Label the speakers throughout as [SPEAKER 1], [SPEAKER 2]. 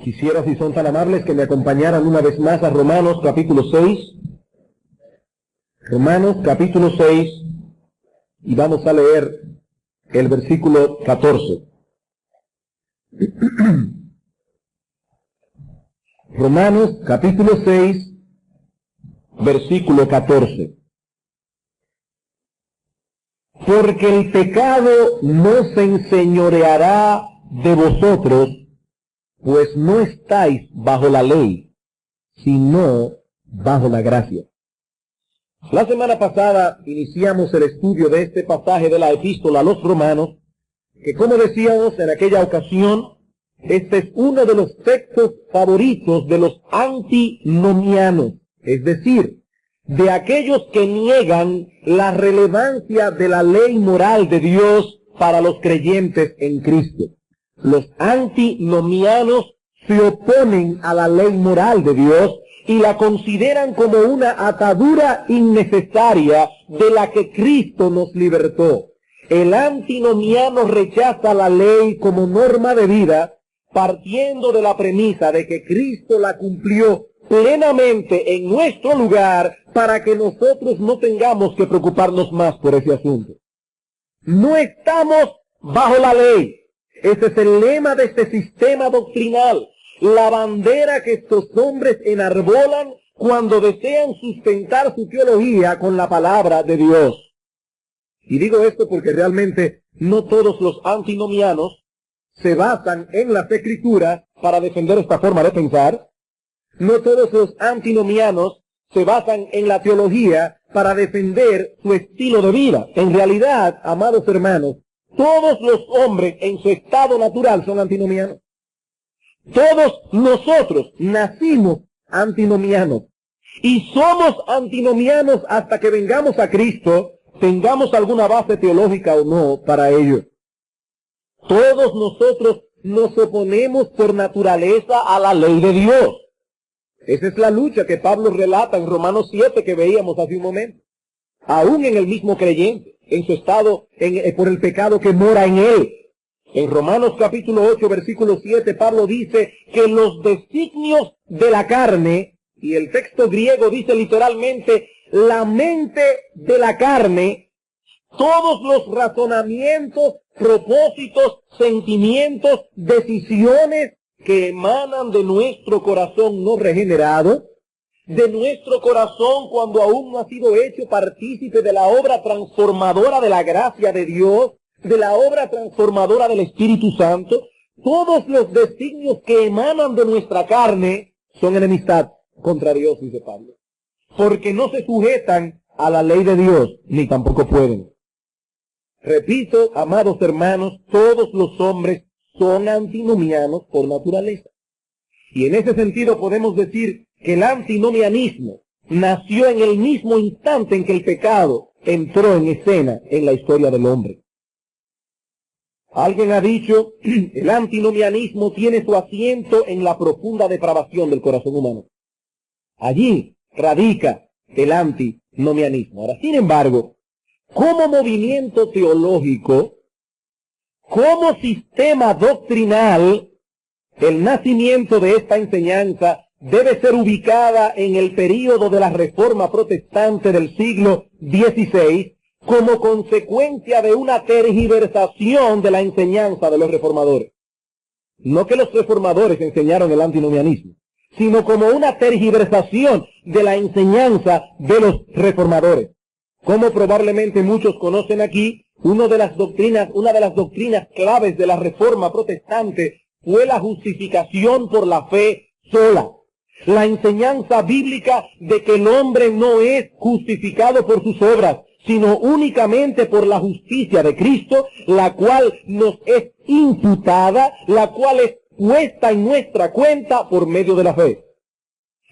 [SPEAKER 1] Quisiera, si son tan amables, que me acompañaran una vez más a Romanos capítulo 6. Romanos capítulo 6, y vamos a leer el versículo 14. Romanos capítulo 6, versículo 14. Porque el pecado no se enseñoreará de vosotros, pues no estáis bajo la ley, sino bajo la gracia. La semana pasada iniciamos el estudio de este pasaje de la epístola a los Romanos, que como decíamos en aquella ocasión, este es uno de los textos favoritos de los antinomianos, es decir, de aquellos que niegan la relevancia de la ley moral de Dios para los creyentes en Cristo. Los antinomianos se oponen a la ley moral de Dios y la consideran como una atadura innecesaria de la que Cristo nos libertó. El antinomiano rechaza la ley como norma de vida, partiendo de la premisa de que Cristo la cumplió plenamente en nuestro lugar para que nosotros no tengamos que preocuparnos más por ese asunto. No estamos bajo la ley. Ese es el lema de este sistema doctrinal, la bandera que estos hombres enarbolan cuando desean sustentar su teología con la palabra de Dios. Y digo esto porque realmente no todos los antinomianos se basan en las Escrituras para defender esta forma de pensar. No todos los antinomianos se basan en la teología para defender su estilo de vida. En realidad, amados hermanos, todos los hombres en su estado natural son antinomianos. Todos nosotros nacimos antinomianos. Y somos antinomianos hasta que vengamos a Cristo, tengamos alguna base teológica o no para ello. Todos nosotros nos oponemos por naturaleza a la ley de Dios. Esa es la lucha que Pablo relata en Romanos 7 que veíamos hace un momento. Aún en el mismo creyente, en su estado, por el pecado que mora en él. En Romanos capítulo 8, versículo 7, Pablo dice que los designios de la carne, y el texto griego dice literalmente, la mente de la carne, todos los razonamientos, propósitos, sentimientos, decisiones que emanan de nuestro corazón no regenerado, de nuestro corazón cuando aún no ha sido hecho partícipe de la obra transformadora de la gracia de Dios, de la obra transformadora del Espíritu Santo, todos los designios que emanan de nuestra carne son enemistad contra Dios, dice Pablo, porque no se sujetan a la ley de Dios, ni tampoco pueden. Repito, amados hermanos, todos los hombres son antinomianos por naturaleza. Y en ese sentido podemos decir que el antinomianismo nació en el mismo instante en que el pecado entró en escena en la historia del hombre. Alguien ha dicho, el antinomianismo tiene su asiento en la profunda depravación del corazón humano. Allí radica el antinomianismo. Ahora, sin embargo, como movimiento teológico, como sistema doctrinal, el nacimiento de esta enseñanza debe ser ubicada en el período de la Reforma Protestante del siglo XVI como consecuencia de una tergiversación de la enseñanza de los reformadores. No que los reformadores enseñaron el antinomianismo, sino como una tergiversación de la enseñanza de los reformadores. Como probablemente muchos conocen aquí, una de las doctrinas claves de la Reforma Protestante fue la justificación por la fe sola. La enseñanza bíblica de que el hombre no es justificado por sus obras, sino únicamente por la justicia de Cristo, la cual nos es imputada, la cual es puesta en nuestra cuenta por medio de la fe.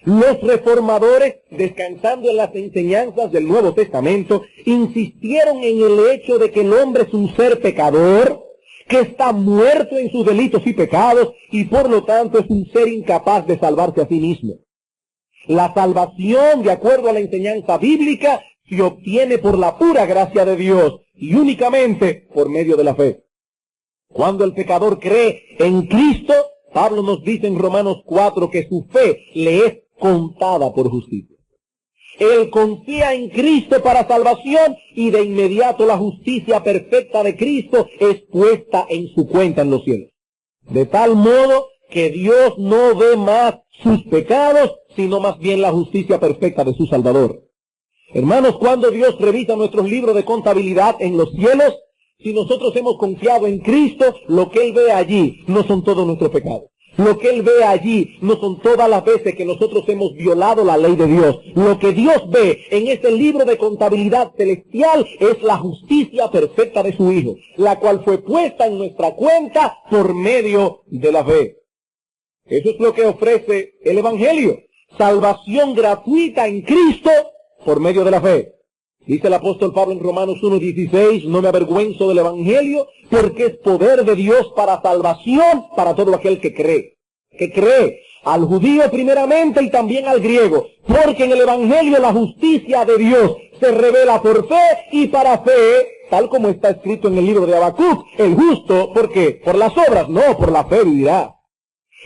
[SPEAKER 1] Los reformadores, descansando en las enseñanzas del Nuevo Testamento, insistieron en el hecho de que el hombre es un ser pecador, que está muerto en sus delitos y pecados, y por lo tanto es un ser incapaz de salvarse a sí mismo. La salvación, de acuerdo a la enseñanza bíblica, se obtiene por la pura gracia de Dios, y únicamente por medio de la fe. Cuando el pecador cree en Cristo, Pablo nos dice en Romanos 4 que su fe le es contada por justicia. Él confía en Cristo para salvación y de inmediato la justicia perfecta de Cristo es puesta en su cuenta en los cielos. De tal modo que Dios no ve más sus pecados, sino más bien la justicia perfecta de su Salvador. Hermanos, cuando Dios revisa nuestros libros de contabilidad en los cielos, si nosotros hemos confiado en Cristo, lo que Él ve allí no son todos nuestros pecados. Lo que Él ve allí no son todas las veces que nosotros hemos violado la ley de Dios. Lo que Dios ve en ese libro de contabilidad celestial es la justicia perfecta de su Hijo, la cual fue puesta en nuestra cuenta por medio de la fe. Eso es lo que ofrece el Evangelio. Salvación gratuita en Cristo por medio de la fe. Dice el apóstol Pablo en Romanos 1:16, no me avergüenzo del Evangelio, porque es poder de Dios para salvación para todo aquel que cree. Que cree, al judío primeramente y también al griego, porque en el Evangelio la justicia de Dios se revela por fe y para fe, tal como está escrito en el libro de Habacuc. El justo, ¿por qué? Por las obras, no, por la fe vivirá.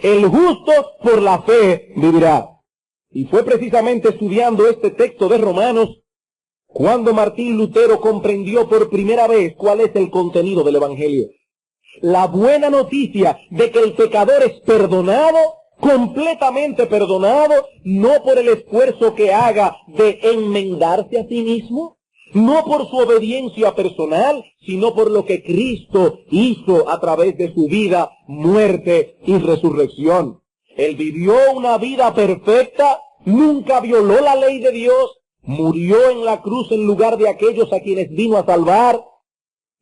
[SPEAKER 1] El justo por la fe vivirá. Y fue precisamente estudiando este texto de Romanos cuando Martín Lutero comprendió por primera vez cuál es el contenido del Evangelio. La buena noticia de que el pecador es perdonado, completamente perdonado, no por el esfuerzo que haga de enmendarse a sí mismo, no por su obediencia personal, sino por lo que Cristo hizo a través de su vida, muerte y resurrección. Él vivió una vida perfecta, nunca violó la ley de Dios, murió en la cruz en lugar de aquellos a quienes vino a salvar,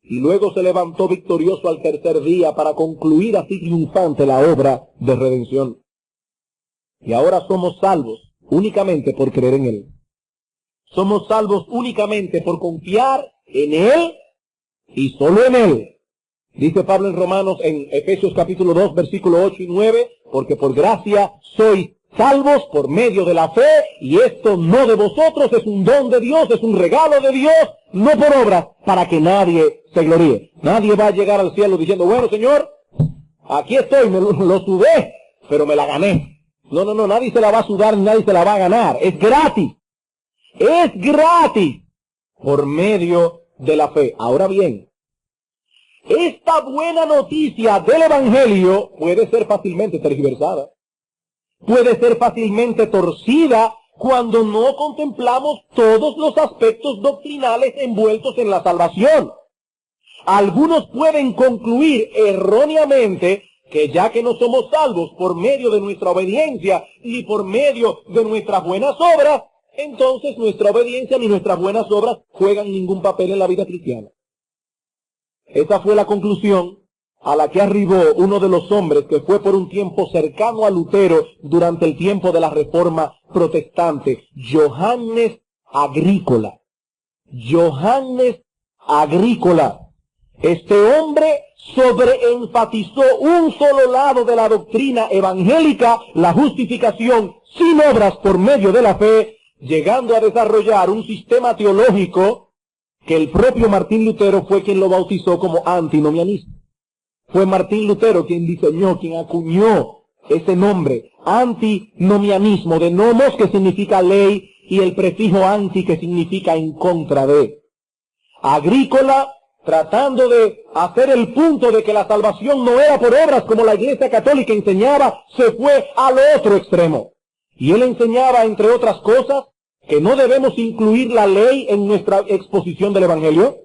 [SPEAKER 1] y luego se levantó victorioso al tercer día para concluir así triunfante la obra de redención. Y ahora somos salvos únicamente por creer en Él. Somos salvos únicamente por confiar en Él y solo en Él. Dice Pablo en Romanos, en Efesios capítulo 2, versículo 8 y 9, porque por gracia sois salvos por medio de la fe, y esto no de vosotros, es un don de Dios, es un regalo de Dios, no por obras, para que nadie se gloríe. Nadie va a llegar al cielo diciendo, bueno, Señor, aquí estoy, me lo sudé, pero me la gané. No, nadie se la va a sudar, ni nadie se la va a ganar. Es gratis. Es gratis por medio de la fe. Ahora bien, esta buena noticia del Evangelio puede ser fácilmente tergiversada. Puede ser fácilmente torcida cuando no contemplamos todos los aspectos doctrinales envueltos en la salvación. Algunos pueden concluir erróneamente que ya que no somos salvos por medio de nuestra obediencia y por medio de nuestras buenas obras, entonces nuestra obediencia ni nuestras buenas obras juegan ningún papel en la vida cristiana. Esa fue la conclusión a la que arribó uno de los hombres que fue por un tiempo cercano a Lutero durante el tiempo de la Reforma Protestante, Johannes Agrícola. Johannes Agrícola. Este hombre sobreenfatizó un solo lado de la doctrina evangélica, la justificación sin obras por medio de la fe, llegando a desarrollar un sistema teológico que el propio Martín Lutero fue quien lo bautizó como antinomianismo. Fue Martín Lutero quien diseñó, quien acuñó ese nombre, antinomianismo, de nomos que significa ley y el prefijo anti que significa en contra de. Agrícola, tratando de hacer el punto de que la salvación no era por obras como la Iglesia Católica enseñaba, se fue al otro extremo. Y él enseñaba, entre otras cosas, que no debemos incluir la ley en nuestra exposición del Evangelio,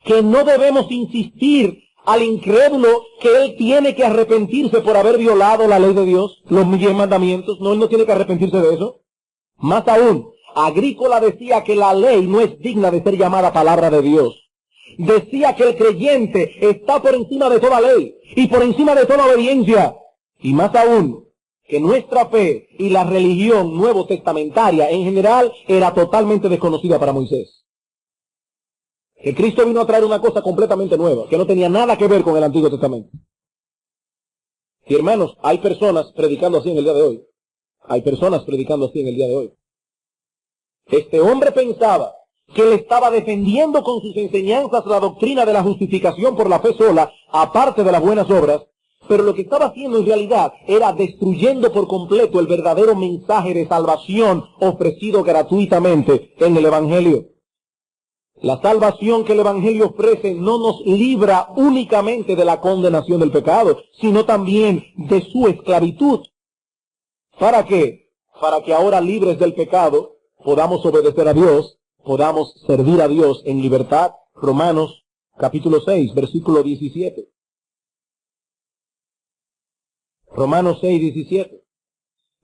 [SPEAKER 1] que no debemos insistir al incrédulo que él tiene que arrepentirse por haber violado la ley de Dios, los 10 mandamientos. No, él no tiene que arrepentirse de eso. Más aún, Agrícola decía que la ley no es digna de ser llamada palabra de Dios. Decía que el creyente está por encima de toda ley y por encima de toda obediencia. Y más aún, que nuestra fe y la religión nuevo testamentaria en general era totalmente desconocida para Moisés. Que Cristo vino a traer una cosa completamente nueva, que no tenía nada que ver con el Antiguo Testamento. Y hermanos, hay personas predicando así en el día de hoy. Hay personas predicando así en el día de hoy. Este hombre pensaba que él estaba defendiendo con sus enseñanzas la doctrina de la justificación por la fe sola, aparte de las buenas obras, Pero lo que estaba haciendo en realidad era destruyendo por completo el verdadero mensaje de salvación ofrecido gratuitamente en el Evangelio. La salvación que el Evangelio ofrece no nos libra únicamente de la condenación del pecado, sino también de su esclavitud. ¿Para qué? Para que ahora, libres del pecado, podamos obedecer a Dios, podamos servir a Dios en libertad. Romanos capítulo 6, versículo 17. Romanos 6, 17.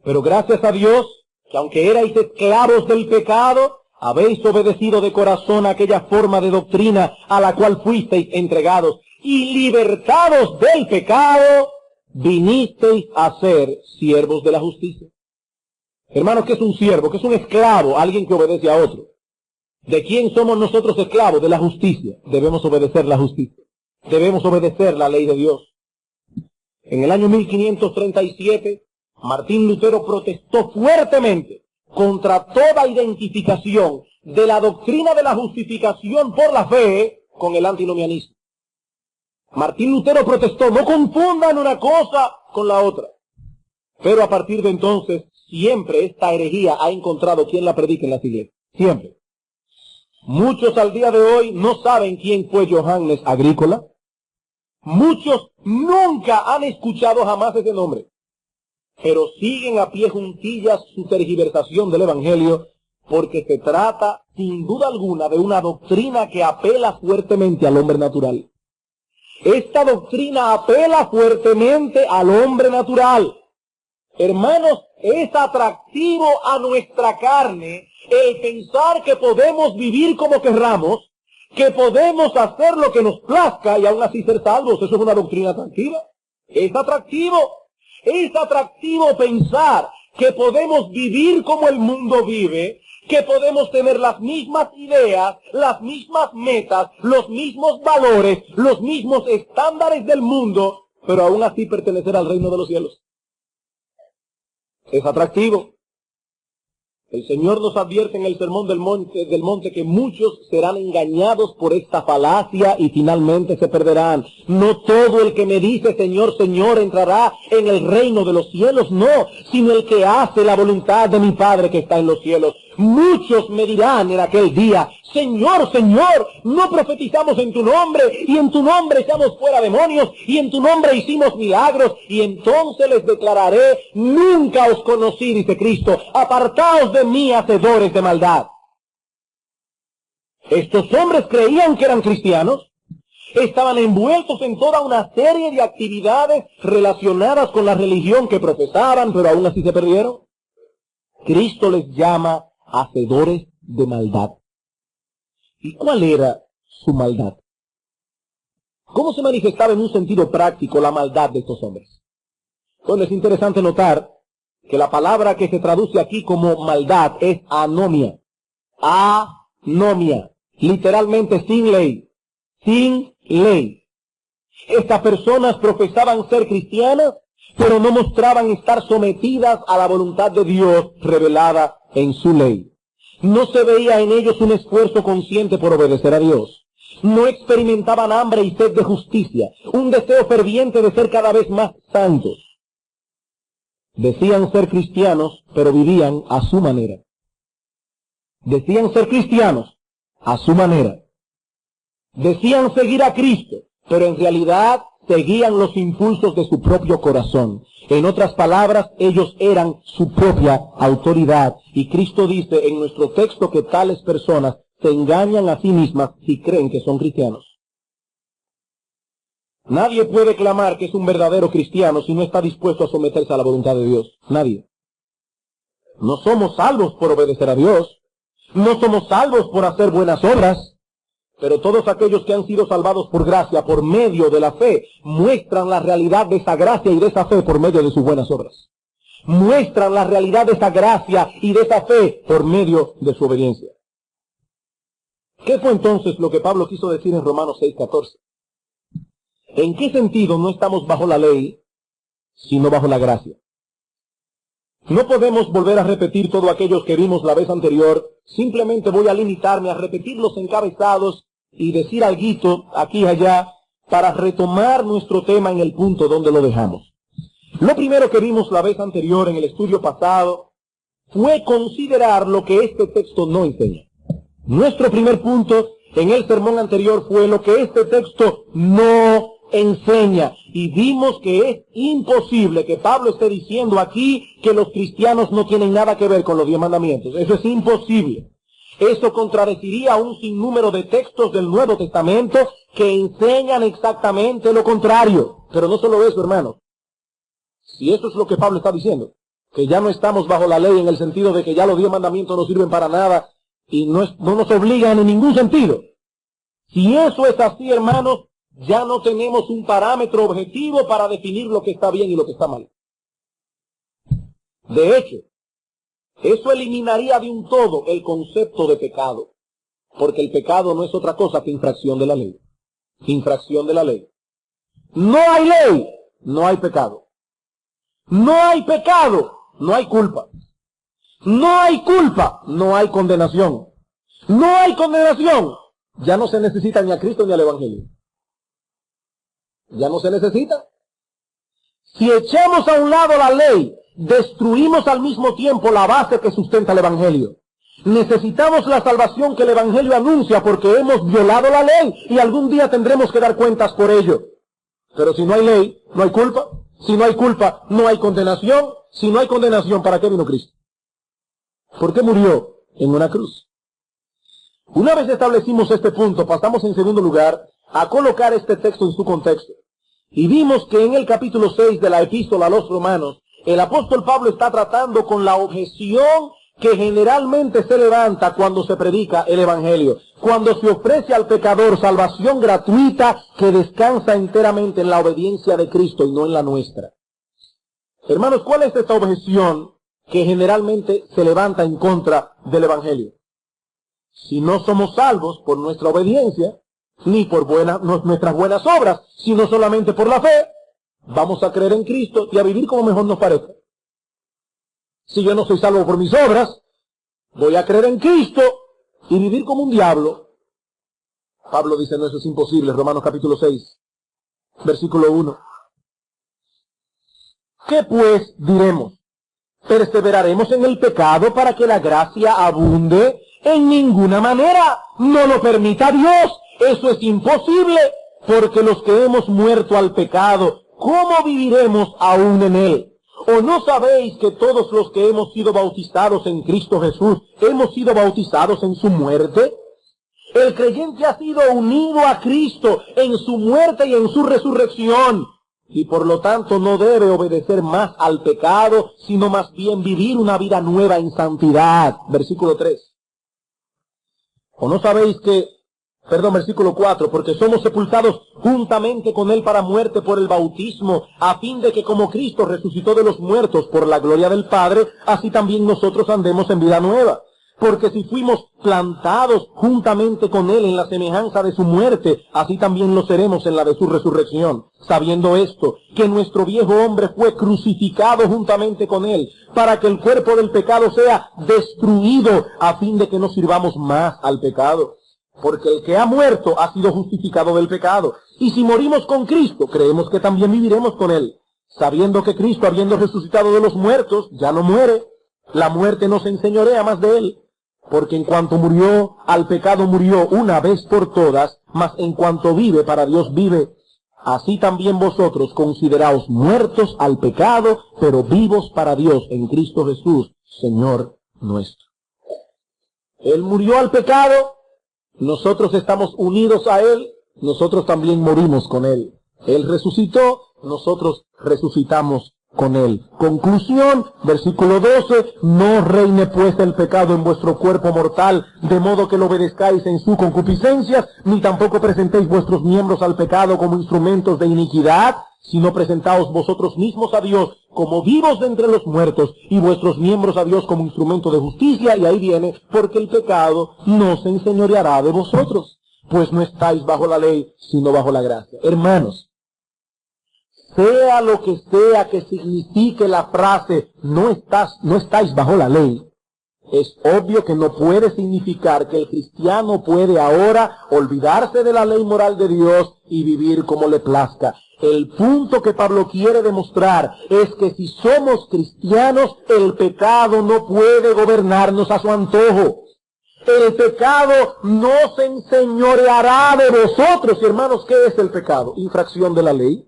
[SPEAKER 1] Pero gracias a Dios, que aunque erais esclavos del pecado, habéis obedecido de corazón aquella forma de doctrina a la cual fuisteis entregados, y libertados del pecado, vinisteis a ser siervos de la justicia. Hermanos, ¿qué es un siervo? ¿Qué es un esclavo? Alguien que obedece a otro. ¿De quién somos nosotros esclavos? De la justicia. Debemos obedecer la justicia. Debemos obedecer la ley de Dios. En el año 1537, Martín Lutero protestó fuertemente contra toda identificación de la doctrina de la justificación por la fe con el antinomianismo. Martín Lutero protestó, no confundan una cosa con la otra. Pero a partir de entonces, siempre esta herejía ha encontrado quien la predique en las iglesias. Siempre. Muchos al día de hoy no saben quién fue Johannes Agrícola. Muchos nunca han escuchado jamás ese nombre, pero siguen a pie juntillas su tergiversación del Evangelio, porque se trata, sin duda alguna, de una doctrina que apela fuertemente al hombre natural. Esta doctrina apela fuertemente al hombre natural. Hermanos, es atractivo a nuestra carne el pensar que podemos vivir como querramos, que podemos hacer lo que nos plazca y aún así ser salvos. Eso es una doctrina atractiva. Es atractivo. Es atractivo pensar que podemos vivir como el mundo vive, que podemos tener las mismas ideas, las mismas metas, los mismos valores, los mismos estándares del mundo, pero aún así pertenecer al reino de los cielos. Es atractivo. El Señor nos advierte en el Sermón del Monte que muchos serán engañados por esta falacia y finalmente se perderán. No todo el que me dice Señor, Señor entrará en el reino de los cielos, no, sino el que hace la voluntad de mi Padre que está en los cielos. Muchos me dirán en aquel día, Señor, Señor, no profetizamos en tu nombre, y en tu nombre echamos fuera demonios, y en tu nombre hicimos milagros, y entonces les declararé, nunca os conocí, dice Cristo, apartaos de mí, hacedores de maldad. Estos hombres creían que eran cristianos, estaban envueltos en toda una serie de actividades relacionadas con la religión que profesaban, pero aún así se perdieron. Cristo les llama hacedores de maldad. ¿Y cuál era su maldad? ¿Cómo se manifestaba en un sentido práctico la maldad de estos hombres? Bueno, es interesante notar que la palabra que se traduce aquí como maldad es anomia. Anomia. Literalmente sin ley. Sin ley. Estas personas profesaban ser cristianas, pero no mostraban estar sometidas a la voluntad de Dios revelada en su ley. No se veía en ellos un esfuerzo consciente por obedecer a Dios. No experimentaban hambre y sed de justicia, un deseo ferviente de ser cada vez más santos. Decían ser cristianos, pero vivían a su manera. Decían ser cristianos a su manera. Decían seguir a Cristo, pero en realidad seguían los impulsos de su propio corazón. En otras palabras, ellos eran su propia autoridad. Y Cristo dice en nuestro texto que tales personas se engañan a sí mismas si creen que son cristianos. Nadie puede clamar que es un verdadero cristiano si no está dispuesto a someterse a la voluntad de Dios. Nadie. No somos salvos por obedecer a Dios. No somos salvos por hacer buenas obras. Pero todos aquellos que han sido salvados por gracia, por medio de la fe, muestran la realidad de esa gracia y de esa fe por medio de sus buenas obras. Muestran la realidad de esa gracia y de esa fe por medio de su obediencia. ¿Qué fue entonces lo que Pablo quiso decir en Romanos 6:14? ¿En qué sentido no estamos bajo la ley, sino bajo la gracia? No podemos volver a repetir todo aquello que vimos la vez anterior. Simplemente voy a limitarme a repetir los encabezados y decir alguito aquí y allá para retomar nuestro tema en el punto donde lo dejamos. Lo primero que vimos la vez anterior en el estudio pasado fue considerar lo que este texto no enseña. Nuestro primer punto en el sermón anterior fue lo que este texto no enseña. Y vimos que es imposible que Pablo esté diciendo aquí que los cristianos no tienen nada que ver con los 10 mandamientos. Eso es imposible. Eso contradeciría un sinnúmero de textos del Nuevo Testamento que enseñan exactamente lo contrario. Pero no solo eso, hermanos. Si eso es lo que Pablo está diciendo, que ya no estamos bajo la ley en el sentido de que ya los 10 mandamientos no sirven para nada y no nos obligan en ningún sentido. Si eso es así, hermanos, ya no tenemos un parámetro objetivo para definir lo que está bien y lo que está mal. De hecho, eso eliminaría de un todo el concepto de pecado, porque el pecado no es otra cosa que infracción de la ley. Infracción de la ley. No hay ley, no hay pecado. No hay pecado, no hay culpa. No hay culpa, no hay condenación. No hay condenación, ya no se necesita ni a Cristo ni al Evangelio. Ya no se necesita. Si echamos a un lado la ley, destruimos al mismo tiempo la base que sustenta el Evangelio. Necesitamos la salvación que el Evangelio anuncia porque hemos violado la ley y algún día tendremos que dar cuentas por ello. Pero si no hay ley, no hay culpa. Si no hay culpa, no hay condenación. Si no hay condenación, ¿para qué vino Cristo? ¿Por qué murió en una cruz? Una vez establecimos este punto, pasamos en segundo lugar a colocar este texto en su contexto. Y vimos que en el capítulo 6 de la epístola a los Romanos, el apóstol Pablo está tratando con la objeción que generalmente se levanta cuando se predica el Evangelio, cuando se ofrece al pecador salvación gratuita que descansa enteramente en la obediencia de Cristo y no en la nuestra. Hermanos, ¿cuál es esta objeción que generalmente se levanta en contra del Evangelio? Si no somos salvos por nuestra obediencia, ni por nuestras buenas obras, sino solamente por la fe, vamos a creer en Cristo y a vivir como mejor nos parezca. Si yo no soy salvo por mis obras, voy a creer en Cristo y vivir como un diablo. Pablo dice, no, eso es imposible. Romanos capítulo 6, versículo 1. ¿Qué pues diremos? ¿Perseveraremos en el pecado para que la gracia abunde? En ninguna manera. No lo permita Dios. Eso es imposible, porque los que hemos muerto al pecado, ¿cómo viviremos aún en él? ¿O no sabéis que todos los que hemos sido bautizados en Cristo Jesús, hemos sido bautizados en su muerte? El creyente ha sido unido a Cristo en su muerte y en su resurrección, y por lo tanto no debe obedecer más al pecado, sino más bien vivir una vida nueva en santidad. Versículo 3. ¿O no sabéis que... versículo 4, porque somos sepultados juntamente con Él para muerte por el bautismo, a fin de que como Cristo resucitó de los muertos por la gloria del Padre, así también nosotros andemos en vida nueva. Porque si fuimos plantados juntamente con Él en la semejanza de su muerte, así también lo seremos en la de su resurrección. Sabiendo esto, que nuestro viejo hombre fue crucificado juntamente con Él, para que el cuerpo del pecado sea destruido, a fin de que no sirvamos más al pecado. Porque el que ha muerto ha sido justificado del pecado. Y si morimos con Cristo, creemos que también viviremos con Él. Sabiendo que Cristo, habiendo resucitado de los muertos, ya no muere. La muerte no se enseñorea más de Él. Porque en cuanto murió, al pecado murió una vez por todas, mas en cuanto vive, para Dios vive. Así también vosotros consideraos muertos al pecado, pero vivos para Dios en Cristo Jesús, Señor nuestro. Él murió al pecado. Nosotros estamos unidos a Él, nosotros también morimos con Él. Él resucitó, nosotros resucitamos con Él. Conclusión, versículo 12, no reine pues el pecado en vuestro cuerpo mortal, de modo que lo obedezcáis en sus concupiscencias, ni tampoco presentéis vuestros miembros al pecado como instrumentos de iniquidad, sino presentaos vosotros mismos a Dios como vivos de entre los muertos, y vuestros miembros a Dios como instrumento de justicia. Y ahí viene, porque el pecado no se enseñoreará de vosotros, pues no estáis bajo la ley, sino bajo la gracia. Hermanos, sea lo que sea que signifique la frase, no estáis bajo la ley, es obvio que no puede significar que el cristiano puede ahora olvidarse de la ley moral de Dios y vivir como le plazca. El punto que Pablo quiere demostrar es que si somos cristianos, el pecado no puede gobernarnos a su antojo. El pecado no se enseñoreará de vosotros. Y hermanos, ¿qué es el pecado? Infracción de la ley.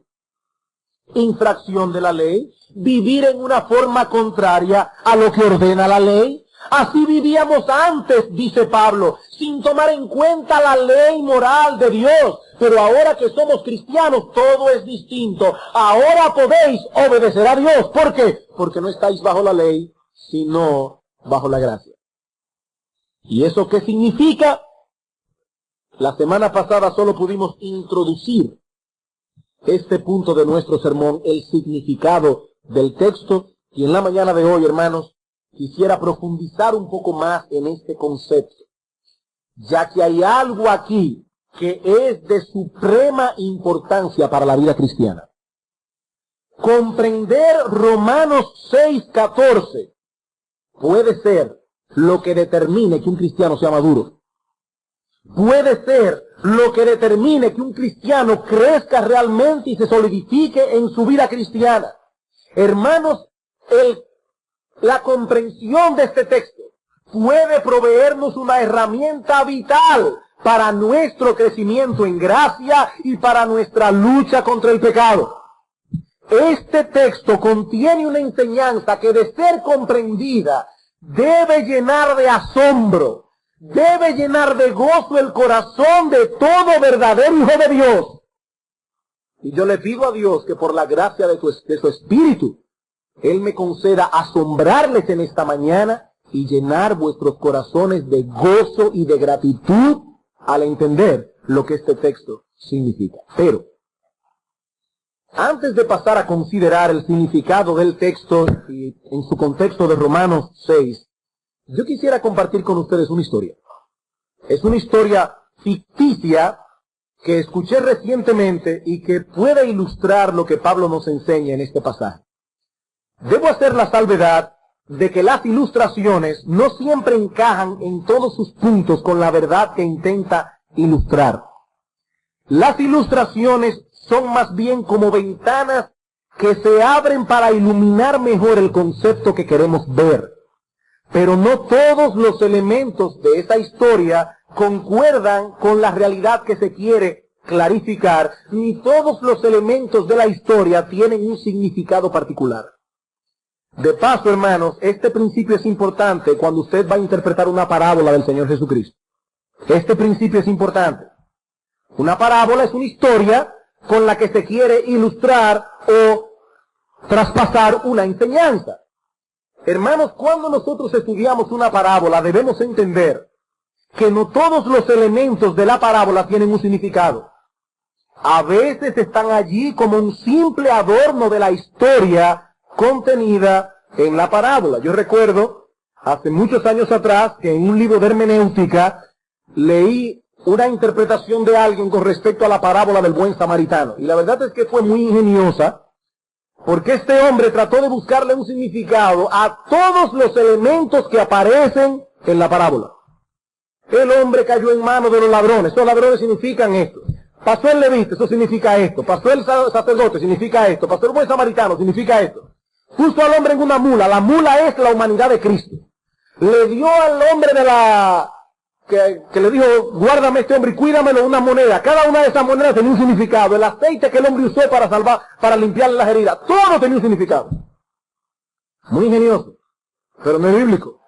[SPEAKER 1] Infracción de la ley. Vivir en una forma contraria a lo que ordena la ley. Así vivíamos antes, dice Pablo, sin tomar en cuenta la ley moral de Dios. Pero ahora que somos cristianos, todo es distinto. Ahora podéis obedecer a Dios. ¿Por qué? Porque no estáis bajo la ley, sino bajo la gracia. ¿Y eso qué significa? La semana pasada solo pudimos introducir este punto de nuestro sermón, el significado del texto. Y en la mañana de hoy, hermanos, quisiera profundizar un poco más en este concepto, ya que hay algo aquí que es de suprema importancia para la vida cristiana. Comprender Romanos 6:14 puede ser lo que determine que un cristiano sea maduro. Puede ser lo que determine que un cristiano crezca realmente y se solidifique en su vida cristiana. Hermanos, la comprensión de este texto puede proveernos una herramienta vital para nuestro crecimiento en gracia y para nuestra lucha contra el pecado. Este texto contiene una enseñanza que, de ser comprendida, debe llenar de asombro, debe llenar de gozo el corazón de todo verdadero hijo de Dios. Y yo le pido a Dios que por la gracia de su Espíritu, Él me conceda asombrarles en esta mañana y llenar vuestros corazones de gozo y de gratitud al entender lo que este texto significa. Pero, antes de pasar a considerar el significado del texto y en su contexto de Romanos 6, yo quisiera compartir con ustedes una historia. Es una historia ficticia que escuché recientemente y que puede ilustrar lo que Pablo nos enseña en este pasaje. Debo hacer la salvedad de que las ilustraciones no siempre encajan en todos sus puntos con la verdad que intenta ilustrar. Las ilustraciones son más bien como ventanas que se abren para iluminar mejor el concepto que queremos ver. Pero no todos los elementos de esa historia concuerdan con la realidad que se quiere clarificar, ni todos los elementos de la historia tienen un significado particular. De paso, hermanos, este principio es importante cuando usted va a interpretar una parábola del Señor Jesucristo. Este principio es importante. Una parábola es una historia con la que se quiere ilustrar o traspasar una enseñanza. Hermanos, cuando nosotros estudiamos una parábola, debemos entender que no todos los elementos de la parábola tienen un significado. A veces están allí como un simple adorno de la historia contenida en la parábola. Yo recuerdo, hace muchos años atrás, que en un libro de hermenéutica leí una interpretación de alguien con respecto a la parábola del buen samaritano. Y la verdad es que fue muy ingeniosa, porque este hombre trató de buscarle un significado a todos los elementos que aparecen en la parábola. El hombre cayó en manos de los ladrones. Esos ladrones significan esto. Pasó el levita, eso significa esto. Pasó el sacerdote, significa esto. Pasó el buen samaritano, significa esto. Puso al hombre en una mula. La mula es la humanidad de Cristo. Le dio al hombre que le dijo, guárdame este hombre y cuídamelo, una moneda. Cada una de esas monedas tenía un significado. El aceite que el hombre usó para limpiarle las heridas. Todo tenía un significado. Muy ingenioso. Pero no es bíblico.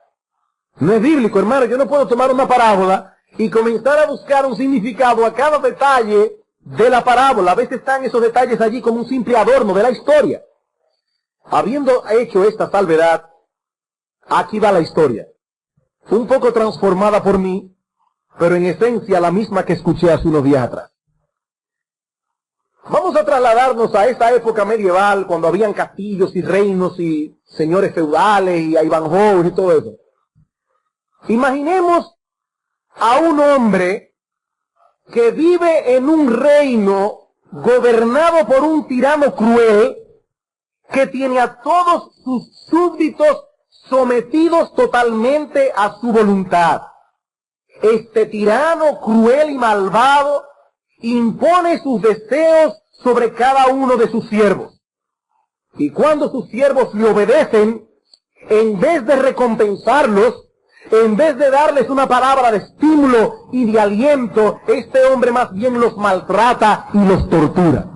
[SPEAKER 1] No es bíblico, hermano. Yo no puedo tomar una parábola y comenzar a buscar un significado a cada detalle de la parábola. A veces están esos detalles allí como un simple adorno de la historia. Habiendo hecho esta salvedad, aquí va la historia. Un poco transformada por mí, pero en esencia la misma que escuché hace unos días atrás. Vamos a trasladarnos a esa época medieval, cuando habían castillos y reinos y señores feudales y Ivanhoe y todo eso. Imaginemos a un hombre que vive en un reino gobernado por un tirano cruel que tiene a todos sus súbditos sometidos totalmente a su voluntad. Este tirano cruel y malvado impone sus deseos sobre cada uno de sus siervos. Y cuando sus siervos le obedecen, en vez de recompensarlos, en vez de darles una palabra de estímulo y de aliento, este hombre más bien los maltrata y los tortura.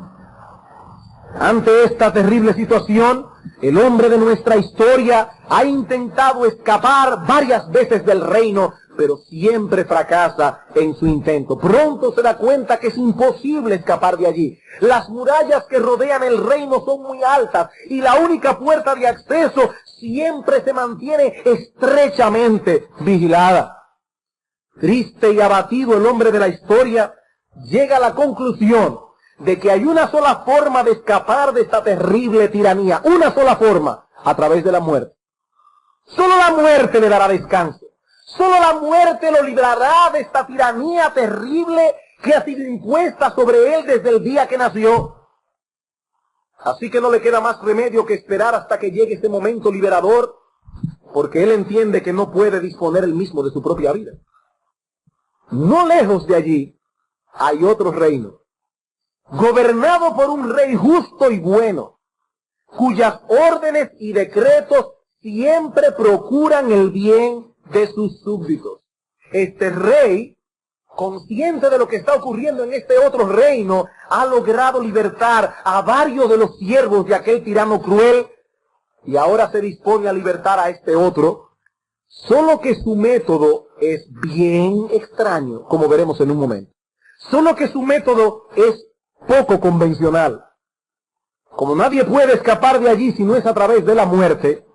[SPEAKER 1] Ante esta terrible situación, el hombre de nuestra historia ha intentado escapar varias veces del reino, pero siempre fracasa en su intento. Pronto se da cuenta que es imposible escapar de allí. Las murallas que rodean el reino son muy altas y la única puerta de acceso siempre se mantiene estrechamente vigilada. Triste y abatido, el hombre de la historia llega a la conclusión de que hay una sola forma de escapar de esta terrible tiranía, una sola forma, a través de la muerte. Solo la muerte le dará descanso. Solo la muerte lo librará de esta tiranía terrible que ha sido impuesta sobre él desde el día que nació. Así que no le queda más remedio que esperar hasta que llegue ese momento liberador, porque él entiende que no puede disponer él mismo de su propia vida. No lejos de allí hay otro reino, gobernado por un rey justo y bueno, cuyas órdenes y decretos siempre procuran el bien de sus súbditos. Este rey, consciente de lo que está ocurriendo en este otro reino, ha logrado libertar a varios de los siervos de aquel tirano cruel y ahora se dispone a libertar a este otro, solo que su método es bien extraño, como veremos en un momento. Solo que su método es poco convencional. Como nadie puede escapar de allí si no es a través de la muerte,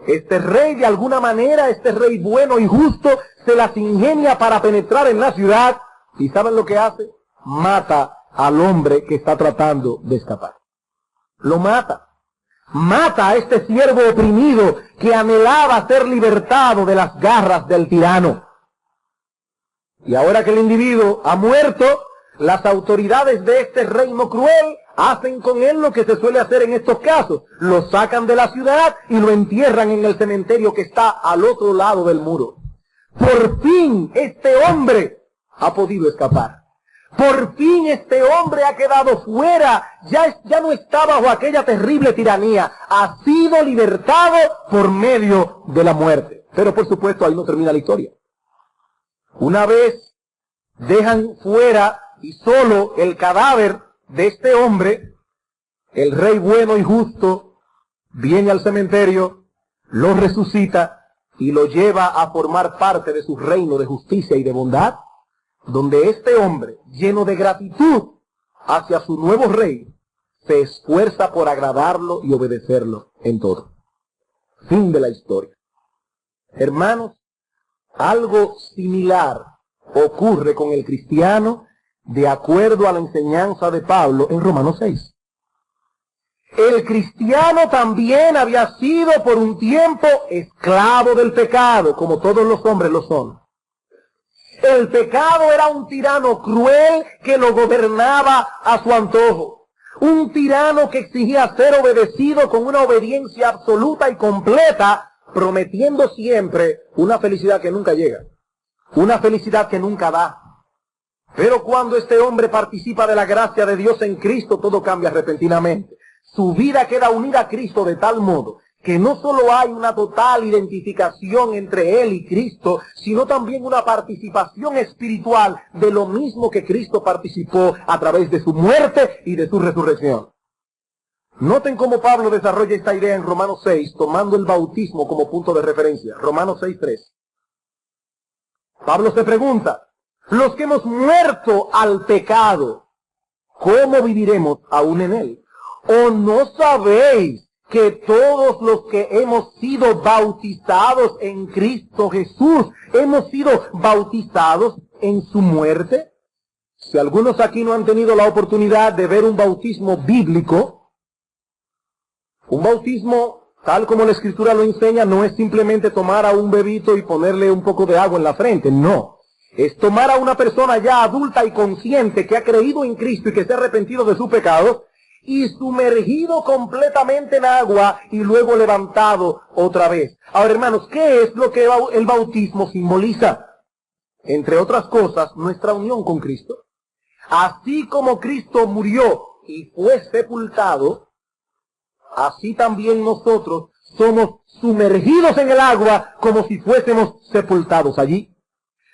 [SPEAKER 1] este rey, de alguna manera, este rey bueno y justo, se las ingenia para penetrar en la ciudad. ¿Y saben lo que hace? Mata al hombre que está tratando de escapar. Lo mata. Mata a este siervo oprimido que anhelaba ser libertado de las garras del tirano. Y ahora que el individuo ha muerto, las autoridades de este reino cruel hacen con él lo que se suele hacer en estos casos. Lo sacan de la ciudad y lo entierran en el cementerio que está al otro lado del muro. Por fin este hombre ha podido escapar. Por fin este hombre ha quedado fuera. Ya no está bajo aquella terrible tiranía. Ha sido libertado por medio de la muerte. Pero por supuesto ahí no termina la historia. Una vez dejan fuera y solo el cadáver de este hombre, el rey bueno y justo viene al cementerio, lo resucita y lo lleva a formar parte de su reino de justicia y de bondad, donde este hombre, lleno de gratitud hacia su nuevo rey, se esfuerza por agradarlo y obedecerlo en todo. Fin de la historia. Hermanos, algo similar ocurre con el cristiano de acuerdo a la enseñanza de Pablo en Romanos 6. El cristiano también había sido por un tiempo esclavo del pecado, como todos los hombres lo son. El pecado era un tirano cruel que lo gobernaba a su antojo. Un tirano que exigía ser obedecido con una obediencia absoluta y completa, prometiendo siempre una felicidad que nunca llega, una felicidad que nunca da. Pero cuando este hombre participa de la gracia de Dios en Cristo, todo cambia repentinamente. Su vida queda unida a Cristo de tal modo que no solo hay una total identificación entre él y Cristo, sino también una participación espiritual de lo mismo que Cristo participó a través de su muerte y de su resurrección. Noten cómo Pablo desarrolla esta idea en Romanos 6, tomando el bautismo como punto de referencia. Romanos 6:3. Pablo se pregunta: los que hemos muerto al pecado, ¿cómo viviremos aún en él? ¿O no sabéis que todos los que hemos sido bautizados en Cristo Jesús, hemos sido bautizados en su muerte? Si algunos aquí no han tenido la oportunidad de ver un bautismo bíblico, un bautismo tal como la Escritura lo enseña, no es simplemente tomar a un bebito y ponerle un poco de agua en la frente, no. Es tomar a una persona ya adulta y consciente que ha creído en Cristo y que se ha arrepentido de sus pecados, y sumergido completamente en agua y luego levantado otra vez. Ahora, hermanos, ¿qué es lo que el bautismo simboliza? Entre otras cosas, nuestra unión con Cristo. Así como Cristo murió y fue sepultado, así también nosotros somos sumergidos en el agua como si fuésemos sepultados allí.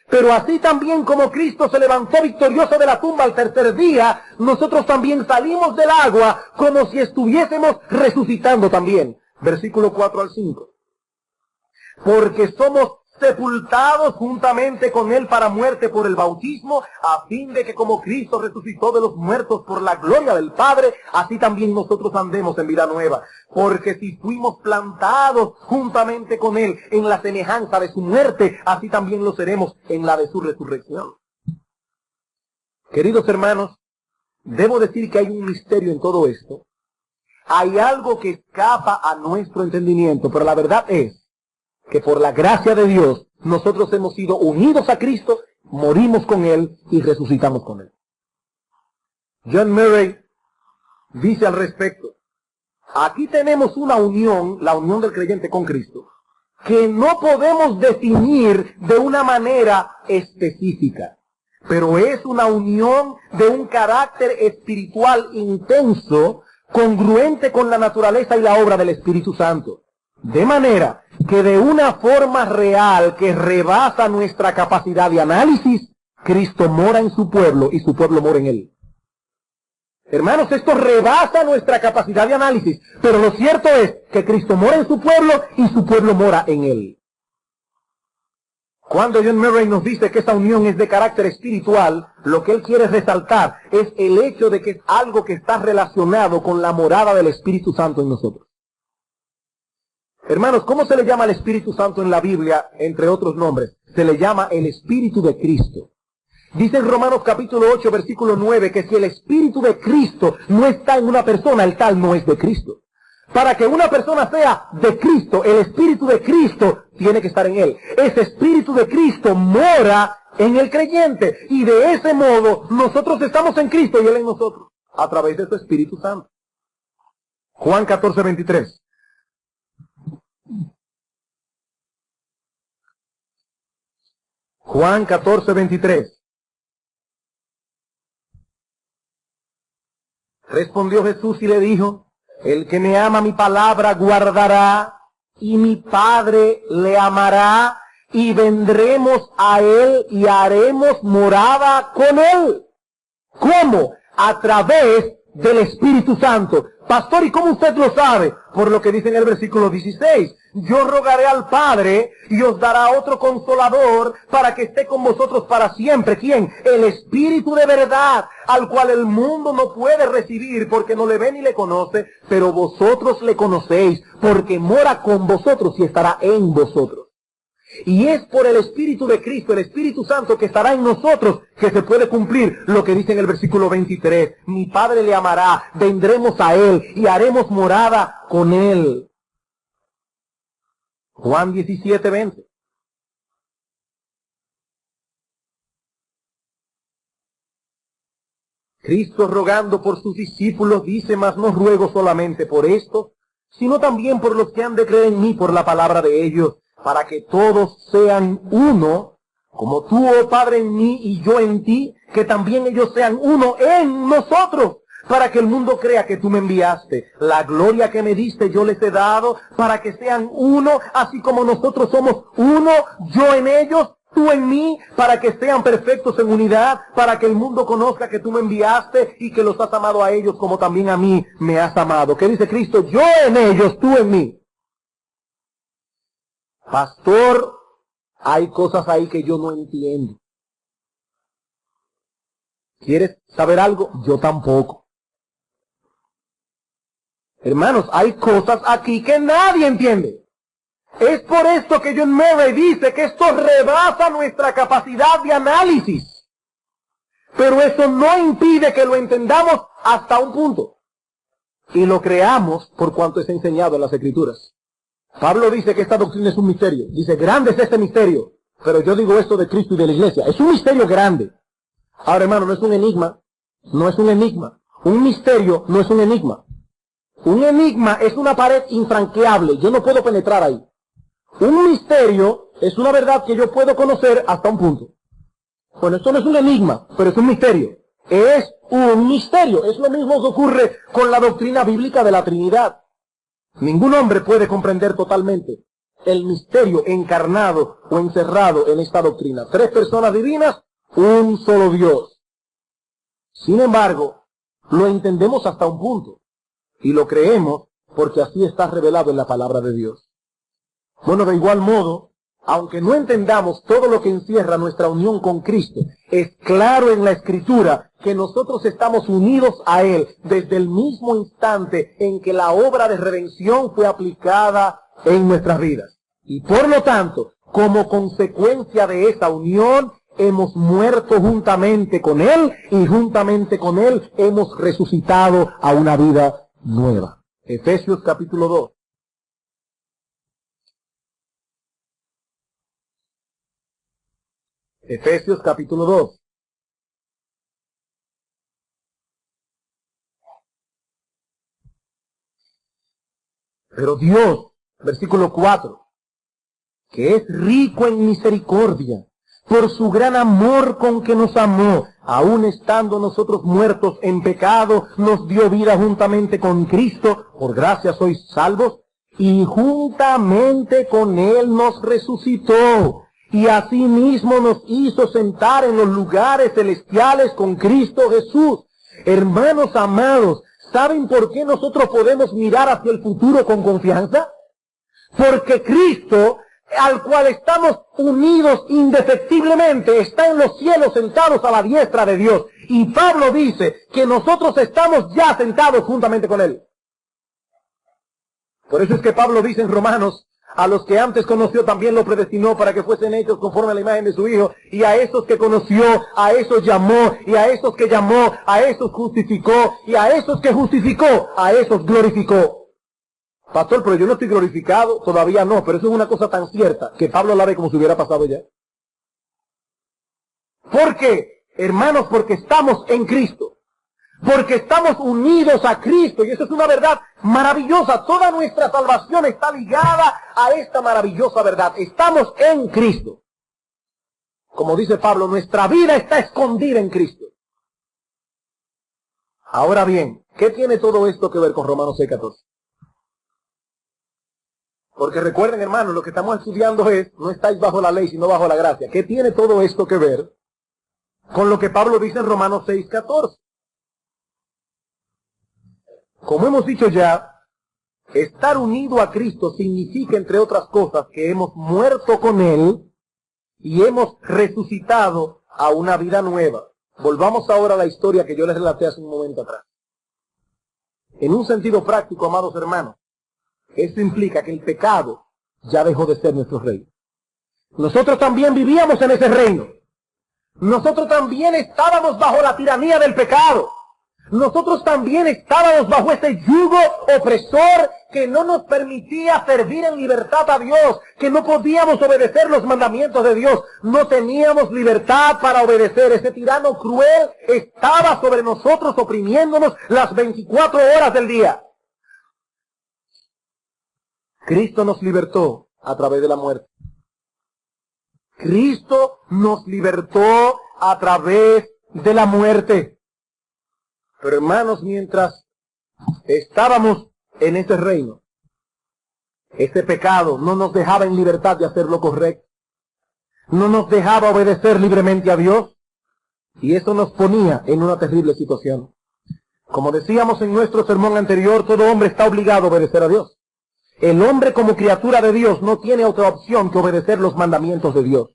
[SPEAKER 1] Pero así también como Cristo se levantó victorioso de la tumba al tercer día, nosotros también salimos del agua como si estuviésemos resucitando también. Versículo 4 al 5. Porque somos sepultados juntamente con Él para muerte por el bautismo, a fin de que como Cristo resucitó de los muertos por la gloria del Padre, así también nosotros andemos en vida nueva. Porque si fuimos plantados juntamente con Él en la semejanza de su muerte, así también lo seremos en la de su resurrección. Queridos hermanos, debo decir que hay un misterio en todo esto. Hay algo que escapa a nuestro entendimiento, pero la verdad es que por la gracia de Dios, nosotros hemos sido unidos a Cristo, morimos con Él y resucitamos con Él. John Murray dice al respecto, aquí tenemos una unión, la unión del creyente con Cristo, que no podemos definir de una manera específica, pero es una unión de un carácter espiritual intenso, congruente con la naturaleza y la obra del Espíritu Santo. De manera que de una forma real que rebasa nuestra capacidad de análisis, Cristo mora en su pueblo y su pueblo mora en Él. Hermanos, esto rebasa nuestra capacidad de análisis, pero lo cierto es que Cristo mora en su pueblo y su pueblo mora en Él. Cuando John Murray nos dice que esa unión es de carácter espiritual, lo que él quiere resaltar es el hecho de que es algo que está relacionado con la morada del Espíritu Santo en nosotros. Hermanos, ¿cómo se le llama al Espíritu Santo en la Biblia, entre otros nombres? Se le llama el Espíritu de Cristo. Dice en Romanos capítulo 8, versículo 9, que si el Espíritu de Cristo no está en una persona, el tal no es de Cristo. Para que una persona sea de Cristo, el Espíritu de Cristo tiene que estar en él. Ese Espíritu de Cristo mora en el creyente. Y de ese modo, nosotros estamos en Cristo y Él en nosotros, a través de su Espíritu Santo. Juan 14, 23. Juan 14, 23. Respondió Jesús y le dijo, el que me ama mi palabra guardará, y mi Padre le amará, y vendremos a Él y haremos morada con Él. ¿Cómo? A través del Espíritu Santo. Pastor, ¿y cómo usted lo sabe? Por lo que dice en el versículo 16. Yo rogaré al Padre y os dará otro consolador para que esté con vosotros para siempre. ¿Quién? El Espíritu de verdad, al cual el mundo no puede recibir porque no le ve ni le conoce, pero vosotros le conocéis porque mora con vosotros y estará en vosotros. Y es por el Espíritu de Cristo, el Espíritu Santo que estará en nosotros, que se puede cumplir lo que dice en el versículo 23. Mi Padre le amará, vendremos a Él y haremos morada con Él. Juan 17, 20. Cristo rogando por sus discípulos dice, mas no ruego solamente por esto, sino también por los que han de creer en mí por la palabra de ellos, para que todos sean uno, como tú, oh Padre, en mí y yo en ti, que también ellos sean uno en nosotros, para que el mundo crea que tú me enviaste. La gloria que me diste yo les he dado, para que sean uno, así como nosotros somos uno, yo en ellos, tú en mí, para que sean perfectos en unidad, para que el mundo conozca que tú me enviaste y que los has amado a ellos como también a mí me has amado. ¿Qué dice Cristo? Yo en ellos, tú en mí. Pastor, hay cosas ahí que yo no entiendo. ¿Quieres saber algo? Yo tampoco. Hermanos, hay cosas aquí que nadie entiende. Es por esto que John Murray dice que esto rebasa nuestra capacidad de análisis. Pero eso no impide que lo entendamos hasta un punto. Y lo creamos por cuanto es enseñado en las Escrituras. Pablo dice que esta doctrina es un misterio. Dice, grande es este misterio. Pero yo digo esto de Cristo y de la iglesia. Es un misterio grande. Ahora, hermano, no es un enigma. No es un enigma.
[SPEAKER 2] Un misterio no es un enigma. Un enigma es una pared infranqueable, yo no puedo penetrar ahí. Un misterio es una verdad que yo puedo conocer hasta un punto. Bueno, esto no es un enigma, pero es un misterio. Es un misterio. Es lo mismo que ocurre con la doctrina bíblica de la Trinidad. Ningún hombre puede comprender totalmente el misterio encarnado o encerrado en esta doctrina. 3 personas divinas, un solo Dios. Sin embargo, lo entendemos hasta un punto. Y lo creemos porque así está revelado en la palabra de Dios. Bueno, de igual modo, aunque no entendamos todo lo que encierra nuestra unión con Cristo, es claro en la Escritura que nosotros estamos unidos a Él desde el mismo instante en que la obra de redención fue aplicada en nuestras vidas. Y por lo tanto, como consecuencia de esa unión, hemos muerto juntamente con Él y juntamente con Él hemos resucitado a una vida nueva. Efesios capítulo 2. Efesios capítulo 2. Pero Dios, versículo 4, que es rico en misericordia, por su gran amor con que nos amó, aun estando nosotros muertos en pecado, nos dio vida juntamente con Cristo, por gracia sois salvos, y juntamente con Él nos resucitó, y asimismo nos hizo sentar en los lugares celestiales con Cristo Jesús. Hermanos amados, ¿saben por qué nosotros podemos mirar hacia el futuro con confianza? Porque Cristo, al cual estamos unidos indefectiblemente, está en los cielos sentados a la diestra de Dios. Y Pablo dice que nosotros estamos ya sentados juntamente con Él. Por eso es que Pablo dice en Romanos, a los que antes conoció también lo predestinó para que fuesen hechos conforme a la imagen de su Hijo, y a esos que conoció, a esos llamó, y a esos que llamó, a esos justificó, y a esos que justificó, a esos glorificó. Pastor, pero yo no estoy glorificado, todavía no, pero eso es una cosa tan cierta que Pablo la ve como si hubiera pasado ya. ¿Por qué? Hermanos, porque estamos en Cristo. Porque estamos unidos a Cristo, y eso es una verdad maravillosa. Toda nuestra salvación está ligada a esta maravillosa verdad. Estamos en Cristo. Como dice Pablo, nuestra vida está escondida en Cristo. Ahora bien, ¿qué tiene todo esto que ver con Romanos 6:14? Porque recuerden, hermanos, lo que estamos estudiando es, no estáis bajo la ley, sino bajo la gracia. ¿Qué tiene todo esto que ver con lo que Pablo dice en Romanos 6:14? Como hemos dicho ya, estar unido a Cristo significa, entre otras cosas, que hemos muerto con Él y hemos resucitado a una vida nueva. Volvamos ahora a la historia que yo les relaté hace un momento atrás. En un sentido práctico, amados hermanos, esto implica que el pecado ya dejó de ser nuestro reino. Nosotros también vivíamos en ese reino. Nosotros también estábamos bajo la tiranía del pecado. Nosotros también estábamos bajo ese yugo opresor que no nos permitía servir en libertad a Dios, que no podíamos obedecer los mandamientos de Dios. No teníamos libertad para obedecer. Ese tirano cruel estaba sobre nosotros oprimiéndonos las 24 horas del día. Cristo nos libertó a través de la muerte. Cristo nos libertó a través de la muerte. Pero hermanos, mientras estábamos en ese reino, este pecado no nos dejaba en libertad de hacer lo correcto. No nos dejaba obedecer libremente a Dios. Y eso nos ponía en una terrible situación. Como decíamos en nuestro sermón anterior, todo hombre está obligado a obedecer a Dios. El hombre como criatura de Dios no tiene otra opción que obedecer los mandamientos de Dios.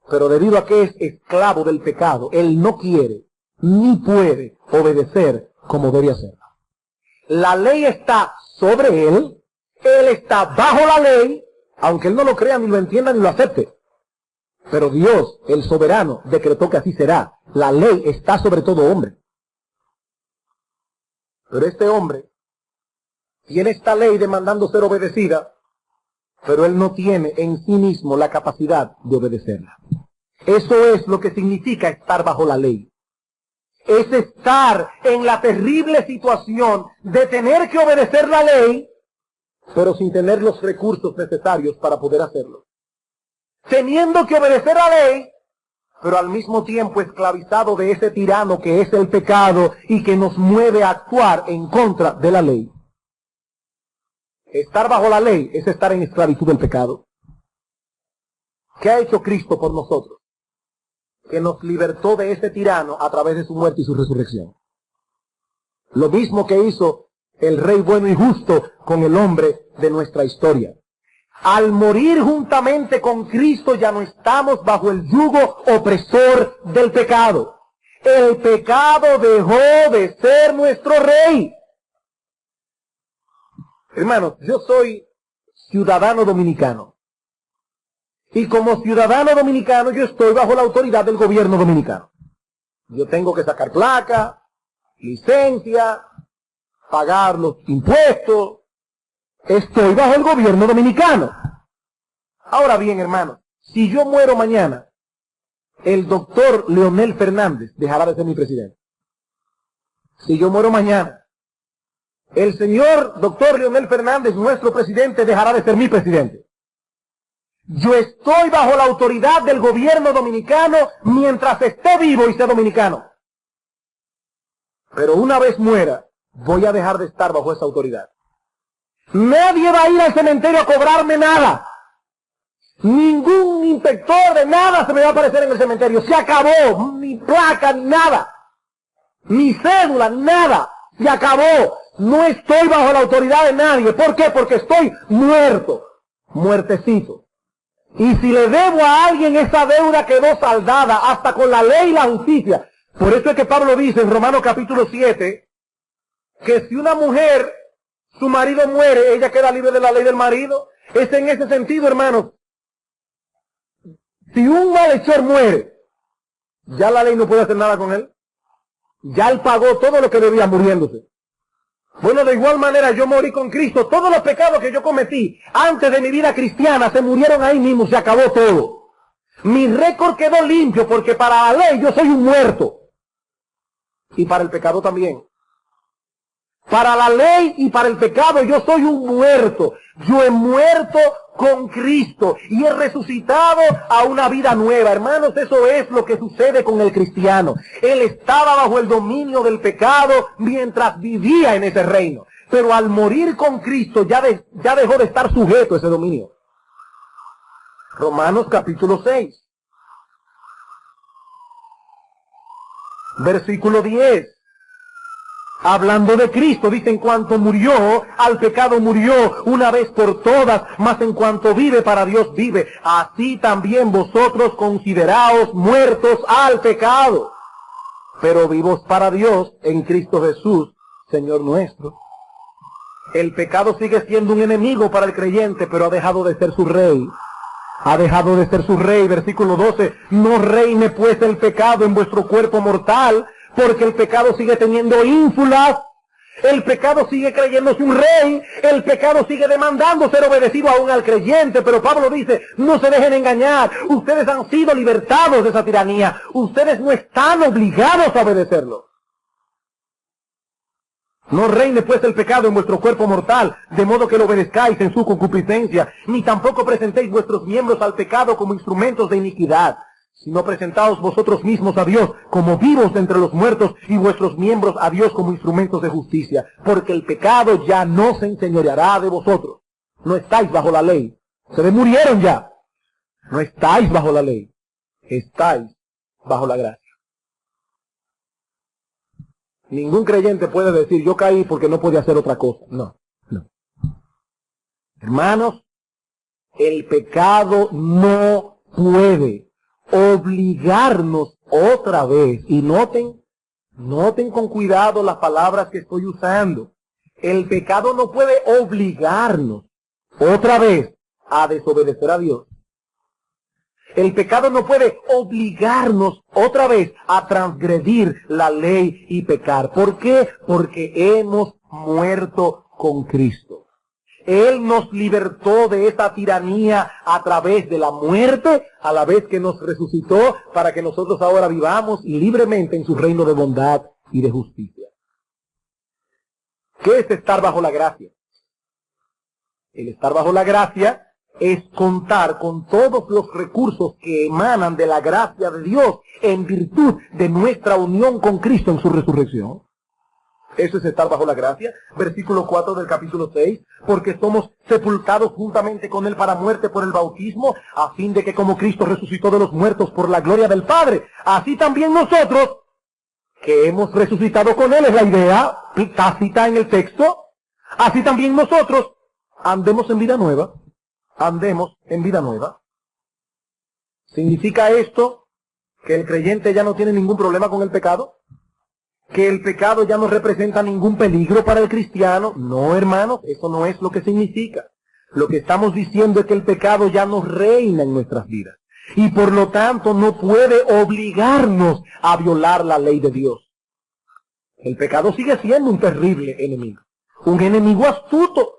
[SPEAKER 2] Pero debido a que es esclavo del pecado, él no quiere ni puede obedecer como debe hacerlo. La ley está sobre él está bajo la ley, aunque él no lo crea, ni lo entienda, ni lo acepte. Pero Dios, el soberano, decretó que así será. La ley está sobre todo hombre. Pero este hombre tiene esta ley demandando ser obedecida, pero él no tiene en sí mismo la capacidad de obedecerla. Eso es lo que significa estar bajo la ley. es estar en la terrible situación de tener que obedecer la ley, pero sin tener los recursos necesarios para poder hacerlo. Teniendo que obedecer la ley, pero al mismo tiempo esclavizado de ese tirano que es el pecado y que nos mueve a actuar en contra de la ley. Estar bajo la ley es estar en esclavitud del pecado. ¿Qué ha hecho Cristo por nosotros? Que nos libertó de ese tirano a través de su muerte y su resurrección. Lo mismo que hizo el Rey bueno y justo con el hombre de nuestra historia. Al morir juntamente con Cristo ya no estamos bajo el yugo opresor del pecado. El pecado dejó de ser nuestro rey. Hermanos, yo soy ciudadano dominicano. Y como ciudadano dominicano yo estoy bajo la autoridad del gobierno dominicano. Yo tengo que sacar placa, licencia, pagar los impuestos. Estoy bajo el gobierno dominicano. Ahora bien, hermano, si yo muero mañana, el doctor Leonel Fernández dejará de ser mi presidente. Si yo muero mañana, el señor doctor Leonel Fernández, nuestro presidente, dejará de ser mi presidente. Yo estoy bajo la autoridad del gobierno dominicano mientras esté vivo y sea dominicano. Pero una vez muera, voy a dejar de estar bajo esa autoridad. Nadie va a ir al cementerio a cobrarme nada. Ningún inspector de nada se me va a aparecer en el cementerio. Se acabó. Ni placa, ni nada. Ni cédula, nada. Se acabó. No estoy bajo la autoridad de nadie. ¿Por qué? Porque estoy muerto. Muertecito. Y si le debo a alguien, esa deuda quedó saldada hasta con la ley y la justicia. Por eso es que Pablo dice en Romanos capítulo 7 que si una mujer, su marido muere, ella queda libre de la ley del marido. Es en ese sentido, hermanos. Si un malhechor muere, ya la ley no puede hacer nada con él. Ya él pagó todo lo que debía muriéndose. Bueno, de igual manera yo morí con Cristo. Todos los pecados que yo cometí antes de mi vida cristiana se murieron ahí mismo, se acabó todo. Mi récord quedó limpio porque para la ley yo soy un muerto. Y para el pecado también. Para la ley y para el pecado yo soy un muerto. Yo he muerto con Cristo y he resucitado a una vida nueva. Hermanos, eso es lo que sucede con el cristiano. Él estaba bajo el dominio del pecado mientras vivía en ese reino. Pero al morir con Cristo ya dejó de estar sujeto a ese dominio. Romanos capítulo 6. Versículo 10. Hablando de Cristo, dice, en cuanto murió, al pecado murió una vez por todas, mas en cuanto vive, para Dios vive. Así también vosotros consideraos muertos al pecado, pero vivos para Dios en Cristo Jesús, Señor nuestro. El pecado sigue siendo un enemigo para el creyente, pero ha dejado de ser su rey. Ha dejado de ser su rey. Versículo 12. No reine pues el pecado en vuestro cuerpo mortal, porque el pecado sigue teniendo ínfulas, el pecado sigue creyéndose un rey, el pecado sigue demandando ser obedecido aún al creyente, pero Pablo dice, no se dejen engañar, ustedes han sido libertados de esa tiranía, ustedes no están obligados a obedecerlo. No reine pues el pecado en vuestro cuerpo mortal, de modo que lo obedezcáis en su concupiscencia, ni tampoco presentéis vuestros miembros al pecado como instrumentos de iniquidad, sino presentaos vosotros mismos a Dios como vivos de entre los muertos y vuestros miembros a Dios como instrumentos de justicia, porque el pecado ya no se enseñoreará de vosotros. No estáis bajo la ley, se murieron ya. No estáis bajo la ley, estáis bajo la gracia. Ningún creyente puede decir, yo caí porque no podía hacer otra cosa. No, no. Hermanos, el pecado no puede obligarnos otra vez. Y noten con cuidado las palabras que estoy usando. El pecado no puede obligarnos otra vez a desobedecer a Dios. El pecado no puede obligarnos otra vez a transgredir la ley y pecar. ¿Por qué? Porque hemos muerto con Cristo. Él nos libertó de esa tiranía a través de la muerte, a la vez que nos resucitó para que nosotros ahora vivamos libremente en su reino de bondad y de justicia. ¿Qué es estar bajo la gracia? El estar bajo la gracia es contar con todos los recursos que emanan de la gracia de Dios en virtud de nuestra unión con Cristo en su resurrección. Eso es estar bajo la gracia. Versículo 4 del capítulo 6. Porque somos sepultados juntamente con Él para muerte por el bautismo, a fin de que como Cristo resucitó de los muertos por la gloria del Padre, así también nosotros, que hemos resucitado con Él, es la idea tácita en el texto, así también nosotros andemos en vida nueva. Andemos en vida nueva. ¿Significa esto que el creyente ya no tiene ningún problema con el pecado? ¿Que el pecado ya no representa ningún peligro para el cristiano? No, hermanos, eso no es lo que significa. Lo que estamos diciendo es que el pecado ya no reina en nuestras vidas. Y por lo tanto no puede obligarnos a violar la ley de Dios. El pecado sigue siendo un terrible enemigo. Un enemigo astuto.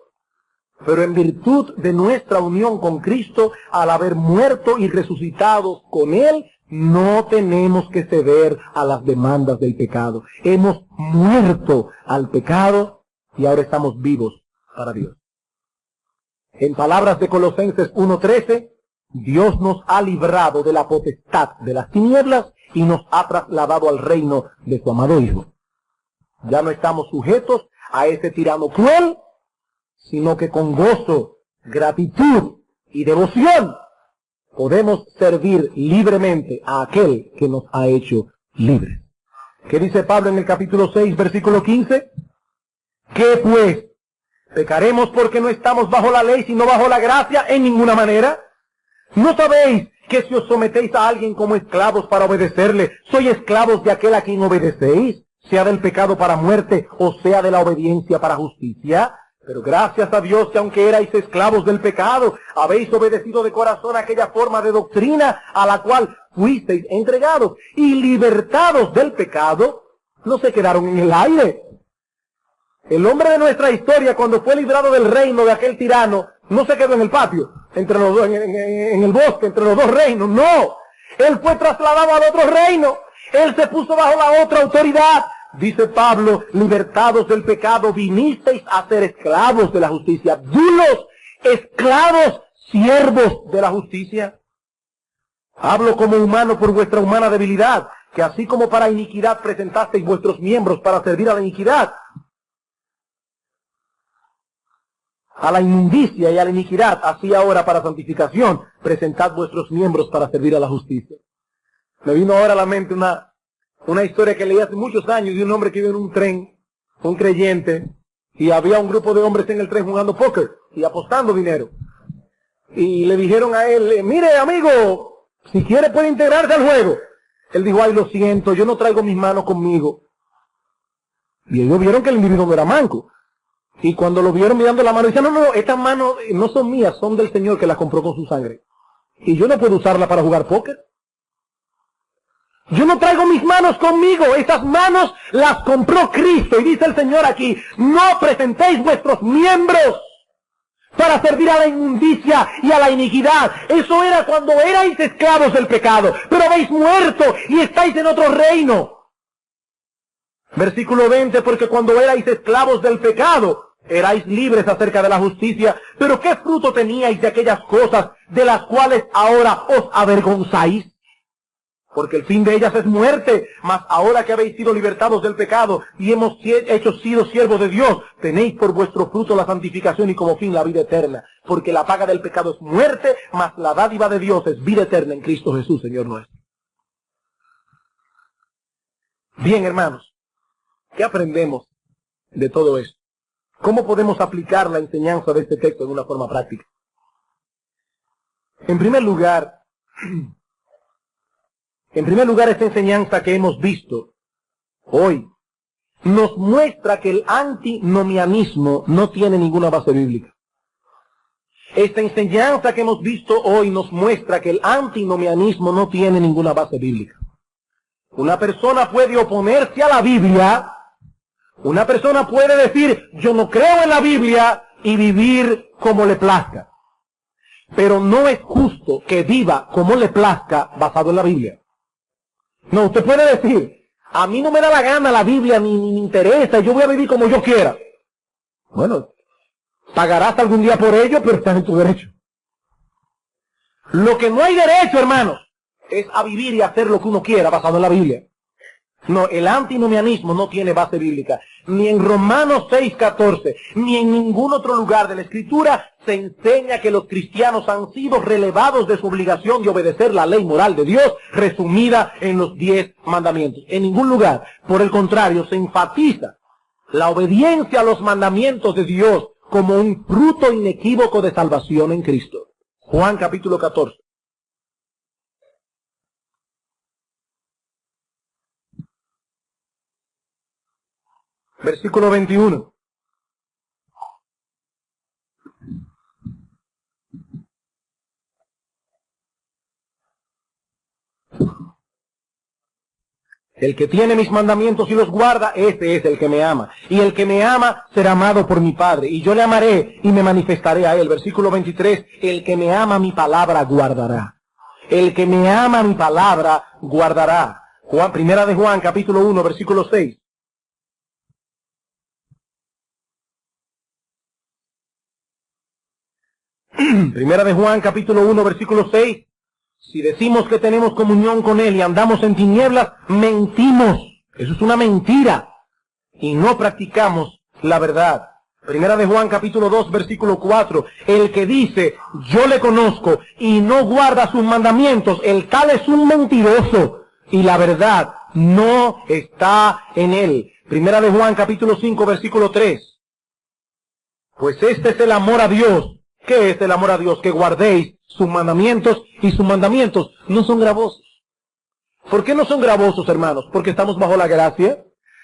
[SPEAKER 2] Pero en virtud de nuestra unión con Cristo, al haber muerto y resucitado con Él, no tenemos que ceder a las demandas del pecado. Hemos muerto al pecado y ahora estamos vivos para Dios. En palabras de Colosenses 1:13, Dios nos ha librado de la potestad de las tinieblas y nos ha trasladado al reino de su amado Hijo. Ya no estamos sujetos a ese tirano cruel, sino que con gozo, gratitud y devoción podemos servir libremente a aquel que nos ha hecho libres. ¿Qué dice Pablo en el capítulo 6, versículo 15? ¿Qué pues? ¿Pecaremos porque no estamos bajo la ley, sino bajo la gracia? En ninguna manera. ¿No sabéis que si os sometéis a alguien como esclavos para obedecerle, sois esclavos de aquel a quien obedecéis, sea del pecado para muerte o sea de la obediencia para justicia? Pero gracias a Dios que aunque erais esclavos del pecado, habéis obedecido de corazón aquella forma de doctrina a la cual fuisteis entregados, y libertados del pecado, no se quedaron en el aire. El hombre de nuestra historia, cuando fue librado del reino de aquel tirano, no se quedó en el patio, entre los dos, en el bosque, entre los dos reinos, no. Él fue trasladado al otro reino. Él se puso bajo la otra autoridad. Dice Pablo, libertados del pecado, vinisteis a ser esclavos de la justicia. Dulos, esclavos, siervos de la justicia. Hablo como humano por vuestra humana debilidad, que así como para iniquidad presentasteis vuestros miembros para servir a la iniquidad, a la inmundicia y a la iniquidad, así ahora para santificación, presentad vuestros miembros para servir a la justicia. Me vino ahora a la mente una historia que leí hace muchos años de un hombre que iba en un tren, un creyente, y había un grupo de hombres en el tren jugando póker y apostando dinero. Y le dijeron a él, mire amigo, si quiere puede integrarse al juego. Él dijo, ay lo siento, yo no traigo mis manos conmigo. Y ellos vieron que el individuo no era manco. Y cuando lo vieron mirando la mano, decían, no, estas manos no son mías, son del Señor que las compró con su sangre. Y yo no puedo usarla para jugar póker. Yo no traigo mis manos conmigo, esas manos las compró Cristo. Y dice el Señor aquí, no presentéis vuestros miembros para servir a la inmundicia y a la iniquidad. Eso era cuando erais esclavos del pecado, pero habéis muerto y estáis en otro reino. Versículo 20, porque cuando erais esclavos del pecado, erais libres acerca de la justicia. Pero ¿qué fruto teníais de aquellas cosas de las cuales ahora os avergonzáis? Porque el fin de ellas es muerte, mas ahora que habéis sido libertados del pecado y hemos sido siervos de Dios, tenéis por vuestro fruto la santificación y como fin la vida eterna. Porque la paga del pecado es muerte, mas la dádiva de Dios es vida eterna en Cristo Jesús, Señor nuestro. Bien, hermanos, ¿qué aprendemos de todo esto? ¿Cómo podemos aplicar la enseñanza de este texto de una forma práctica? En primer lugar, esta enseñanza que hemos visto hoy nos muestra que el antinomianismo no tiene ninguna base bíblica. Esta enseñanza que hemos visto hoy nos muestra que el antinomianismo no tiene ninguna base bíblica. Una persona puede oponerse a la Biblia, una persona puede decir, yo no creo en la Biblia, y vivir como le plazca. Pero no es justo que viva como le plazca basado en la Biblia. No, usted puede decir, a mí no me da la gana la Biblia, ni me interesa, yo voy a vivir como yo quiera. Bueno, pagarás algún día por ello, pero estás en tu derecho. Lo que no hay derecho, hermanos, es a vivir y hacer lo que uno quiera basado en la Biblia. No, el antinomianismo no tiene base bíblica. Ni en Romanos 6:14, ni en ningún otro lugar de la Escritura se enseña que los cristianos han sido relevados de su obligación de obedecer la ley moral de Dios, resumida en los 10 mandamientos. En ningún lugar. Por el contrario, se enfatiza la obediencia a los mandamientos de Dios como un fruto inequívoco de salvación en Cristo. Juan capítulo 14. Versículo 21. El que tiene mis mandamientos y los guarda, ese es el que me ama. Y el que me ama será amado por mi Padre. Y yo le amaré y me manifestaré a él. Versículo 23. El que me ama mi palabra guardará. El que me ama mi palabra guardará. Primera de Juan capítulo 1 versículo 6. Primera de Juan capítulo 1 versículo 6. Si decimos que tenemos comunión con Él y andamos en tinieblas, mentimos. Eso es una mentira. Y no practicamos la verdad. Primera de Juan capítulo 2 versículo 4. El que dice, yo le conozco y no guarda sus mandamientos, el tal es un mentiroso. Y la verdad no está en él. Primera de Juan capítulo 5 versículo 3. Pues este es el amor a Dios. ¿Qué es el amor a Dios? Que guardéis sus mandamientos, y sus mandamientos no son gravosos. ¿Por qué no son gravosos, hermanos? Porque estamos bajo la gracia,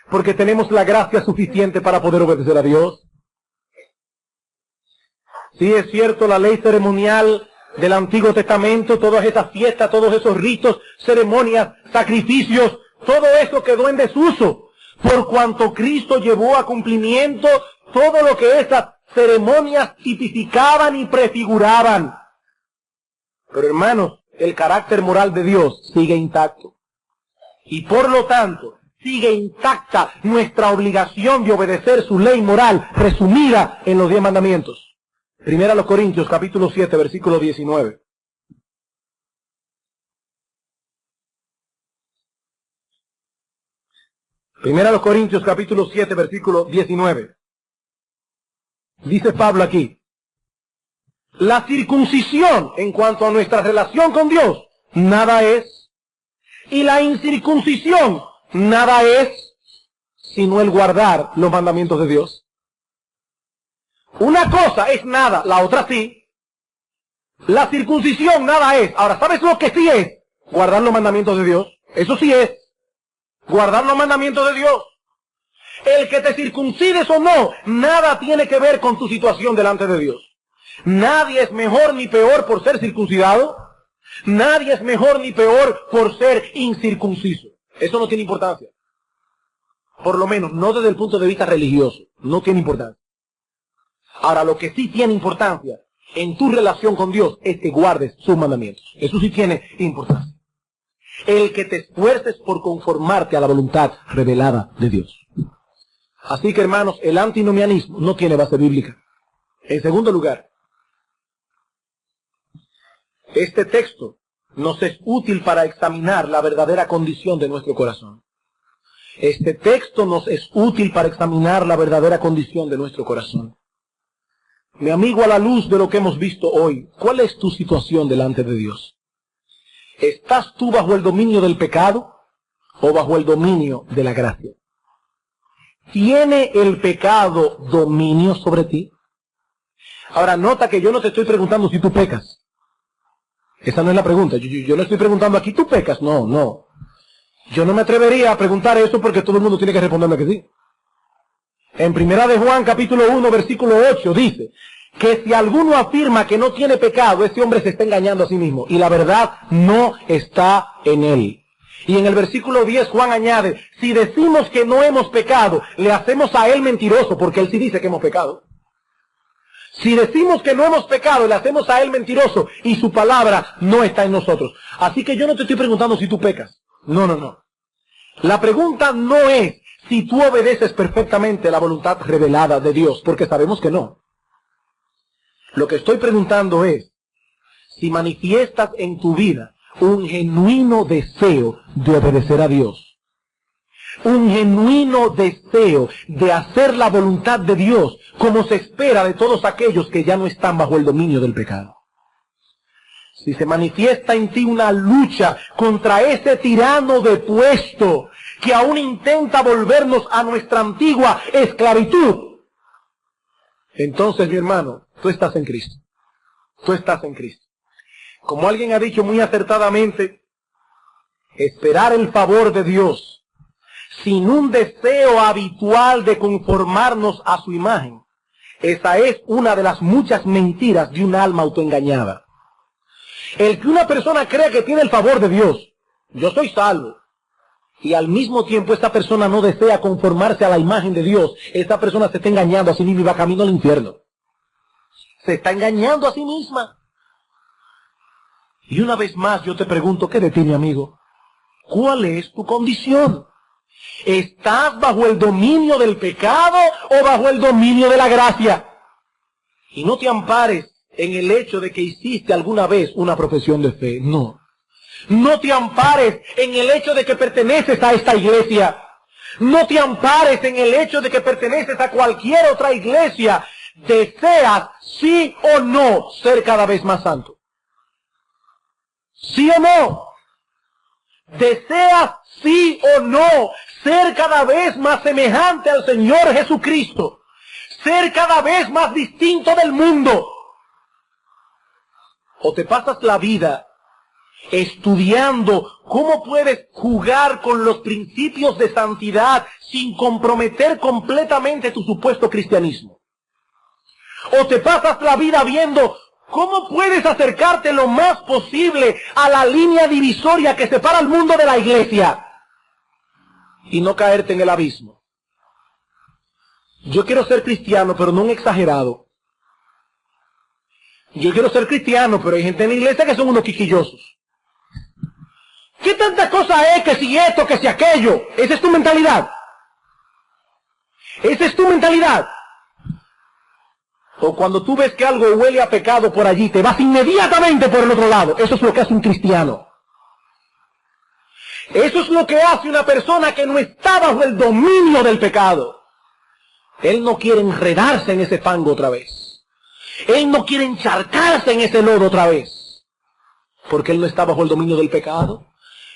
[SPEAKER 2] porque tenemos la gracia suficiente para poder obedecer a Dios. Sí, es cierto, la ley ceremonial del Antiguo Testamento, todas esas fiestas, todos esos ritos, ceremonias, sacrificios, todo eso quedó en desuso, por cuanto Cristo llevó a cumplimiento todo lo que esas ceremonias tipificaban y prefiguraban. Pero hermanos, el carácter moral de Dios sigue intacto. Y por lo tanto, sigue intacta nuestra obligación de obedecer su ley moral, resumida en los 10 mandamientos. Primera a los Corintios, capítulo 7, versículo 19. Primera a los Corintios, capítulo 7, versículo 19. Dice Pablo aquí, la circuncisión en cuanto a nuestra relación con Dios, nada es. Y la incircuncisión, nada es, sino el guardar los mandamientos de Dios. Una cosa es nada, la otra sí. La circuncisión nada es. Ahora, ¿sabes lo que sí es? Guardar los mandamientos de Dios. Eso sí es. Guardar los mandamientos de Dios. El que te circuncides o no, nada tiene que ver con tu situación delante de Dios. Nadie es mejor ni peor por ser circuncidado. Nadie es mejor ni peor por ser incircunciso. Eso no tiene importancia. Por lo menos, no desde el punto de vista religioso. No tiene importancia. Ahora, lo que sí tiene importancia en tu relación con Dios es que guardes sus mandamientos. Eso sí tiene importancia. El que te esfuerces por conformarte a la voluntad revelada de Dios. Así que, hermanos, el antinomianismo no tiene base bíblica. En segundo lugar, este texto nos es útil para examinar la verdadera condición de nuestro corazón. Este texto nos es útil para examinar la verdadera condición de nuestro corazón. Mi amigo, a la luz de lo que hemos visto hoy, ¿cuál es tu situación delante de Dios? ¿Estás tú bajo el dominio del pecado o bajo el dominio de la gracia? ¿Tiene el pecado dominio sobre ti? Ahora, nota que yo no te estoy preguntando si tú pecas. Esa no es la pregunta. Yo no estoy preguntando aquí, ¿tú pecas? No. Yo no me atrevería a preguntar eso porque todo el mundo tiene que responderme que sí. En Primera de Juan, capítulo 1, versículo 8, dice que si alguno afirma que no tiene pecado, ese hombre se está engañando a sí mismo. Y la verdad no está en él. Y en el versículo 10 Juan añade, si decimos que no hemos pecado, le hacemos a él mentiroso, porque él sí dice que hemos pecado. Si decimos que no hemos pecado, le hacemos a Él mentiroso y su palabra no está en nosotros. Así que yo no te estoy preguntando si tú pecas. No, no, no. La pregunta no es si tú obedeces perfectamente la voluntad revelada de Dios, porque sabemos que no. Lo que estoy preguntando es si manifiestas en tu vida un genuino deseo de obedecer a Dios. Un genuino deseo de hacer la voluntad de Dios, como se espera de todos aquellos que ya no están bajo el dominio del pecado. Si se manifiesta en ti una lucha contra ese tirano depuesto que aún intenta volvernos a nuestra antigua esclavitud, entonces, mi hermano, tú estás en Cristo. Tú estás en Cristo. Como alguien ha dicho muy acertadamente, esperar el favor de Dios sin un deseo habitual de conformarnos a su imagen, esa es una de las muchas mentiras de un alma autoengañada. El que una persona crea que tiene el favor de Dios, yo soy salvo, y al mismo tiempo esta persona no desea conformarse a la imagen de Dios, esta persona se está engañando a sí misma y va camino al infierno. Se está engañando a sí misma. Y una vez más yo te pregunto, ¿qué de ti, mi amigo? ¿Cuál es tu condición? ¿Estás bajo el dominio del pecado o bajo el dominio de la gracia? Y no te ampares en el hecho de que hiciste alguna vez una profesión de fe. No. No te ampares en el hecho de que perteneces a esta iglesia. No te ampares en el hecho de que perteneces a cualquier otra iglesia. ¿Deseas, sí o no, ser cada vez más santo? ¿Sí o no? ¿Deseas, sí o no, ser cada vez más semejante al Señor Jesucristo? ¿Ser cada vez más distinto del mundo? ¿O te pasas la vida estudiando cómo puedes jugar con los principios de santidad sin comprometer completamente tu supuesto cristianismo? ¿O te pasas la vida viendo cómo puedes acercarte lo más posible a la línea divisoria que separa al mundo de la iglesia y no caerte en el abismo? Yo quiero ser cristiano, pero no un exagerado. Yo quiero ser cristiano, pero hay gente en la iglesia que son unos quisquillosos. ¿Qué tanta cosa es que si esto, que si aquello? Esa es tu mentalidad. Esa es tu mentalidad. O cuando tú ves que algo huele a pecado por allí, te vas inmediatamente por el otro lado. Eso es lo que hace un cristiano. Eso es lo que hace una persona que no está bajo el dominio del pecado. Él no quiere enredarse en ese fango otra vez. Él no quiere encharcarse en ese lodo otra vez. Porque él no está bajo el dominio del pecado.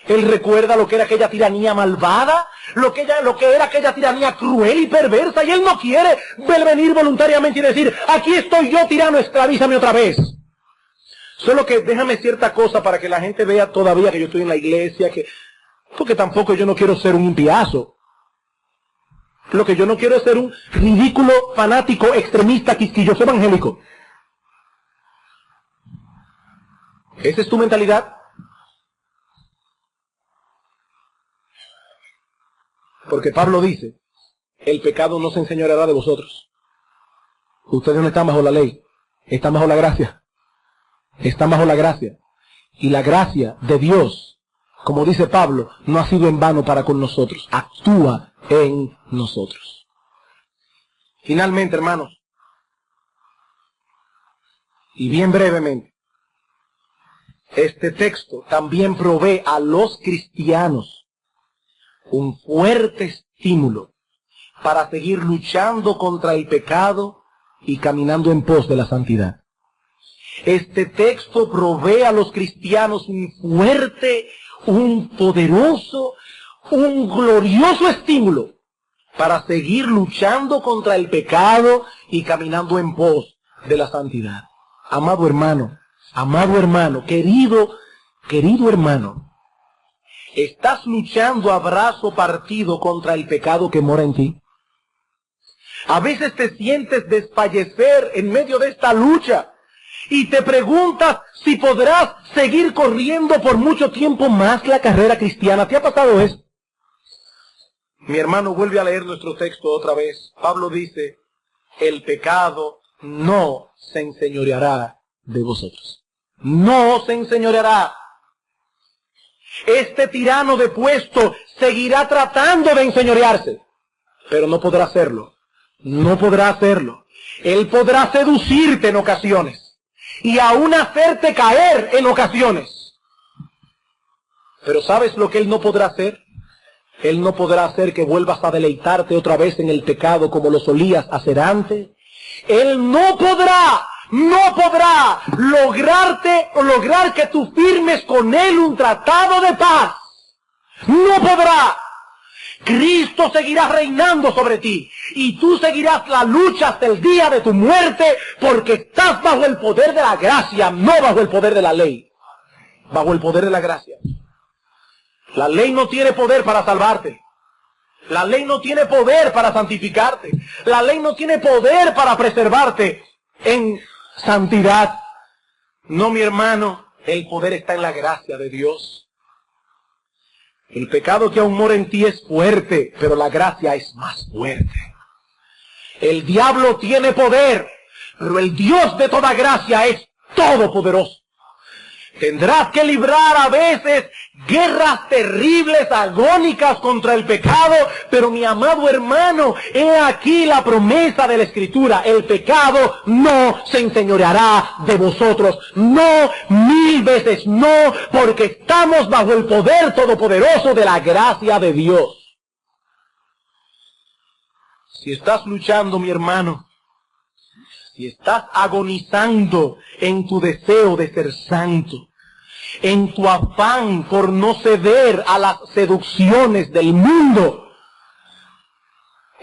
[SPEAKER 2] Él recuerda lo que era aquella tiranía malvada, lo que era aquella tiranía cruel y perversa, y él no quiere venir voluntariamente y decir, aquí estoy yo, tirano, esclavízame otra vez. Solo que déjame cierta cosa para que la gente vea todavía que yo estoy en la iglesia, porque tampoco yo no quiero ser un impiazo. Lo que yo no quiero es ser un ridículo, fanático, extremista, quisquilloso evangélico. ¿Esa es tu mentalidad? Porque Pablo dice, el pecado no se enseñoreará de vosotros. Ustedes no están bajo la ley, están bajo la gracia. Están bajo la gracia. Y la gracia de Dios, como dice Pablo, no ha sido en vano para con nosotros. Actúa en nosotros. Finalmente, hermanos, y bien brevemente, este texto también provee a los cristianos un fuerte estímulo para seguir luchando contra el pecado y caminando en pos de la santidad. Este texto provee a los cristianos un fuerte, un poderoso, un glorioso estímulo para seguir luchando contra el pecado y caminando en pos de la santidad. Amado hermano, querido hermano, ¿estás luchando a brazo partido contra el pecado que mora en ti? A veces te sientes desfallecer en medio de esta lucha y te preguntas si podrás seguir corriendo por mucho tiempo más la carrera cristiana. ¿Te ha pasado eso? Mi hermano, vuelve a leer nuestro texto otra vez. Pablo dice, el pecado no se enseñoreará de vosotros. No se enseñoreará. Este tirano depuesto seguirá tratando de enseñorearse, pero no podrá hacerlo. No podrá hacerlo. Él podrá seducirte en ocasiones y aún hacerte caer en ocasiones. Pero ¿sabes lo que él no podrá hacer? Él no podrá hacer que vuelvas a deleitarte otra vez en el pecado como lo solías hacer antes. Él no podrá lograr que tú firmes con él un tratado de paz. No podrá. Cristo seguirá reinando sobre ti y tú seguirás la lucha hasta el día de tu muerte, porque estás bajo el poder de la gracia, no bajo el poder de la ley. Bajo el poder de la gracia. La ley no tiene poder para salvarte. La ley no tiene poder para santificarte. La ley no tiene poder para preservarte en santidad. No, mi hermano, el poder está en la gracia de Dios. El pecado que aún mora en ti es fuerte, pero la gracia es más fuerte. El diablo tiene poder, pero el Dios de toda gracia es todopoderoso. Tendrás que librar a veces guerras terribles, agónicas contra el pecado, pero mi amado hermano, he aquí la promesa de la Escritura: el pecado no se enseñoreará de vosotros. No, 1000 veces no, porque estamos bajo el poder todopoderoso de la gracia de Dios. Si estás luchando, mi hermano, si estás agonizando en tu deseo de ser santo, en tu afán por no ceder a las seducciones del mundo,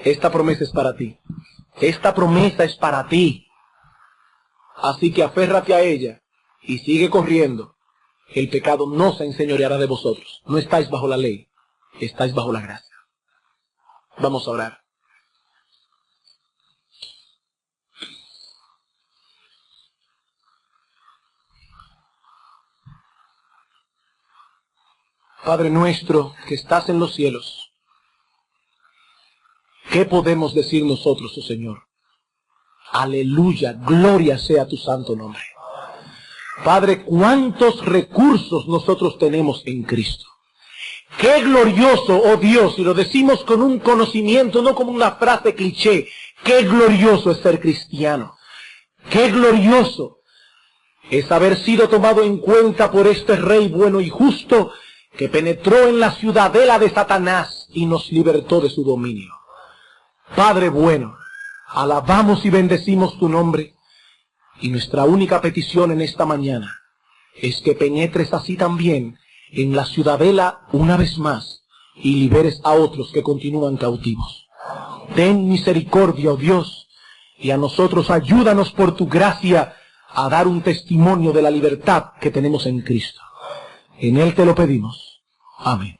[SPEAKER 2] esta promesa es para ti. Esta promesa es para ti. Así que aférrate a ella y sigue corriendo. El pecado no se enseñoreará de vosotros. No estáis bajo la ley, estáis bajo la gracia. Vamos a orar. Padre nuestro que estás en los cielos, ¿qué podemos decir nosotros, oh Señor? Aleluya, gloria sea tu santo nombre. Padre, cuántos recursos nosotros tenemos en Cristo. Qué glorioso, oh Dios, y lo decimos con un conocimiento, no como una frase cliché, qué glorioso es ser cristiano. Qué glorioso es haber sido tomado en cuenta por este Rey bueno y justo, que penetró en la ciudadela de Satanás y nos libertó de su dominio. Padre bueno, alabamos y bendecimos tu nombre, y nuestra única petición en esta mañana es que penetres así también en la ciudadela una vez más y liberes a otros que continúan cautivos. Ten misericordia, oh Dios, y a nosotros ayúdanos por tu gracia a dar un testimonio de la libertad que tenemos en Cristo. En Él te lo pedimos. Amén.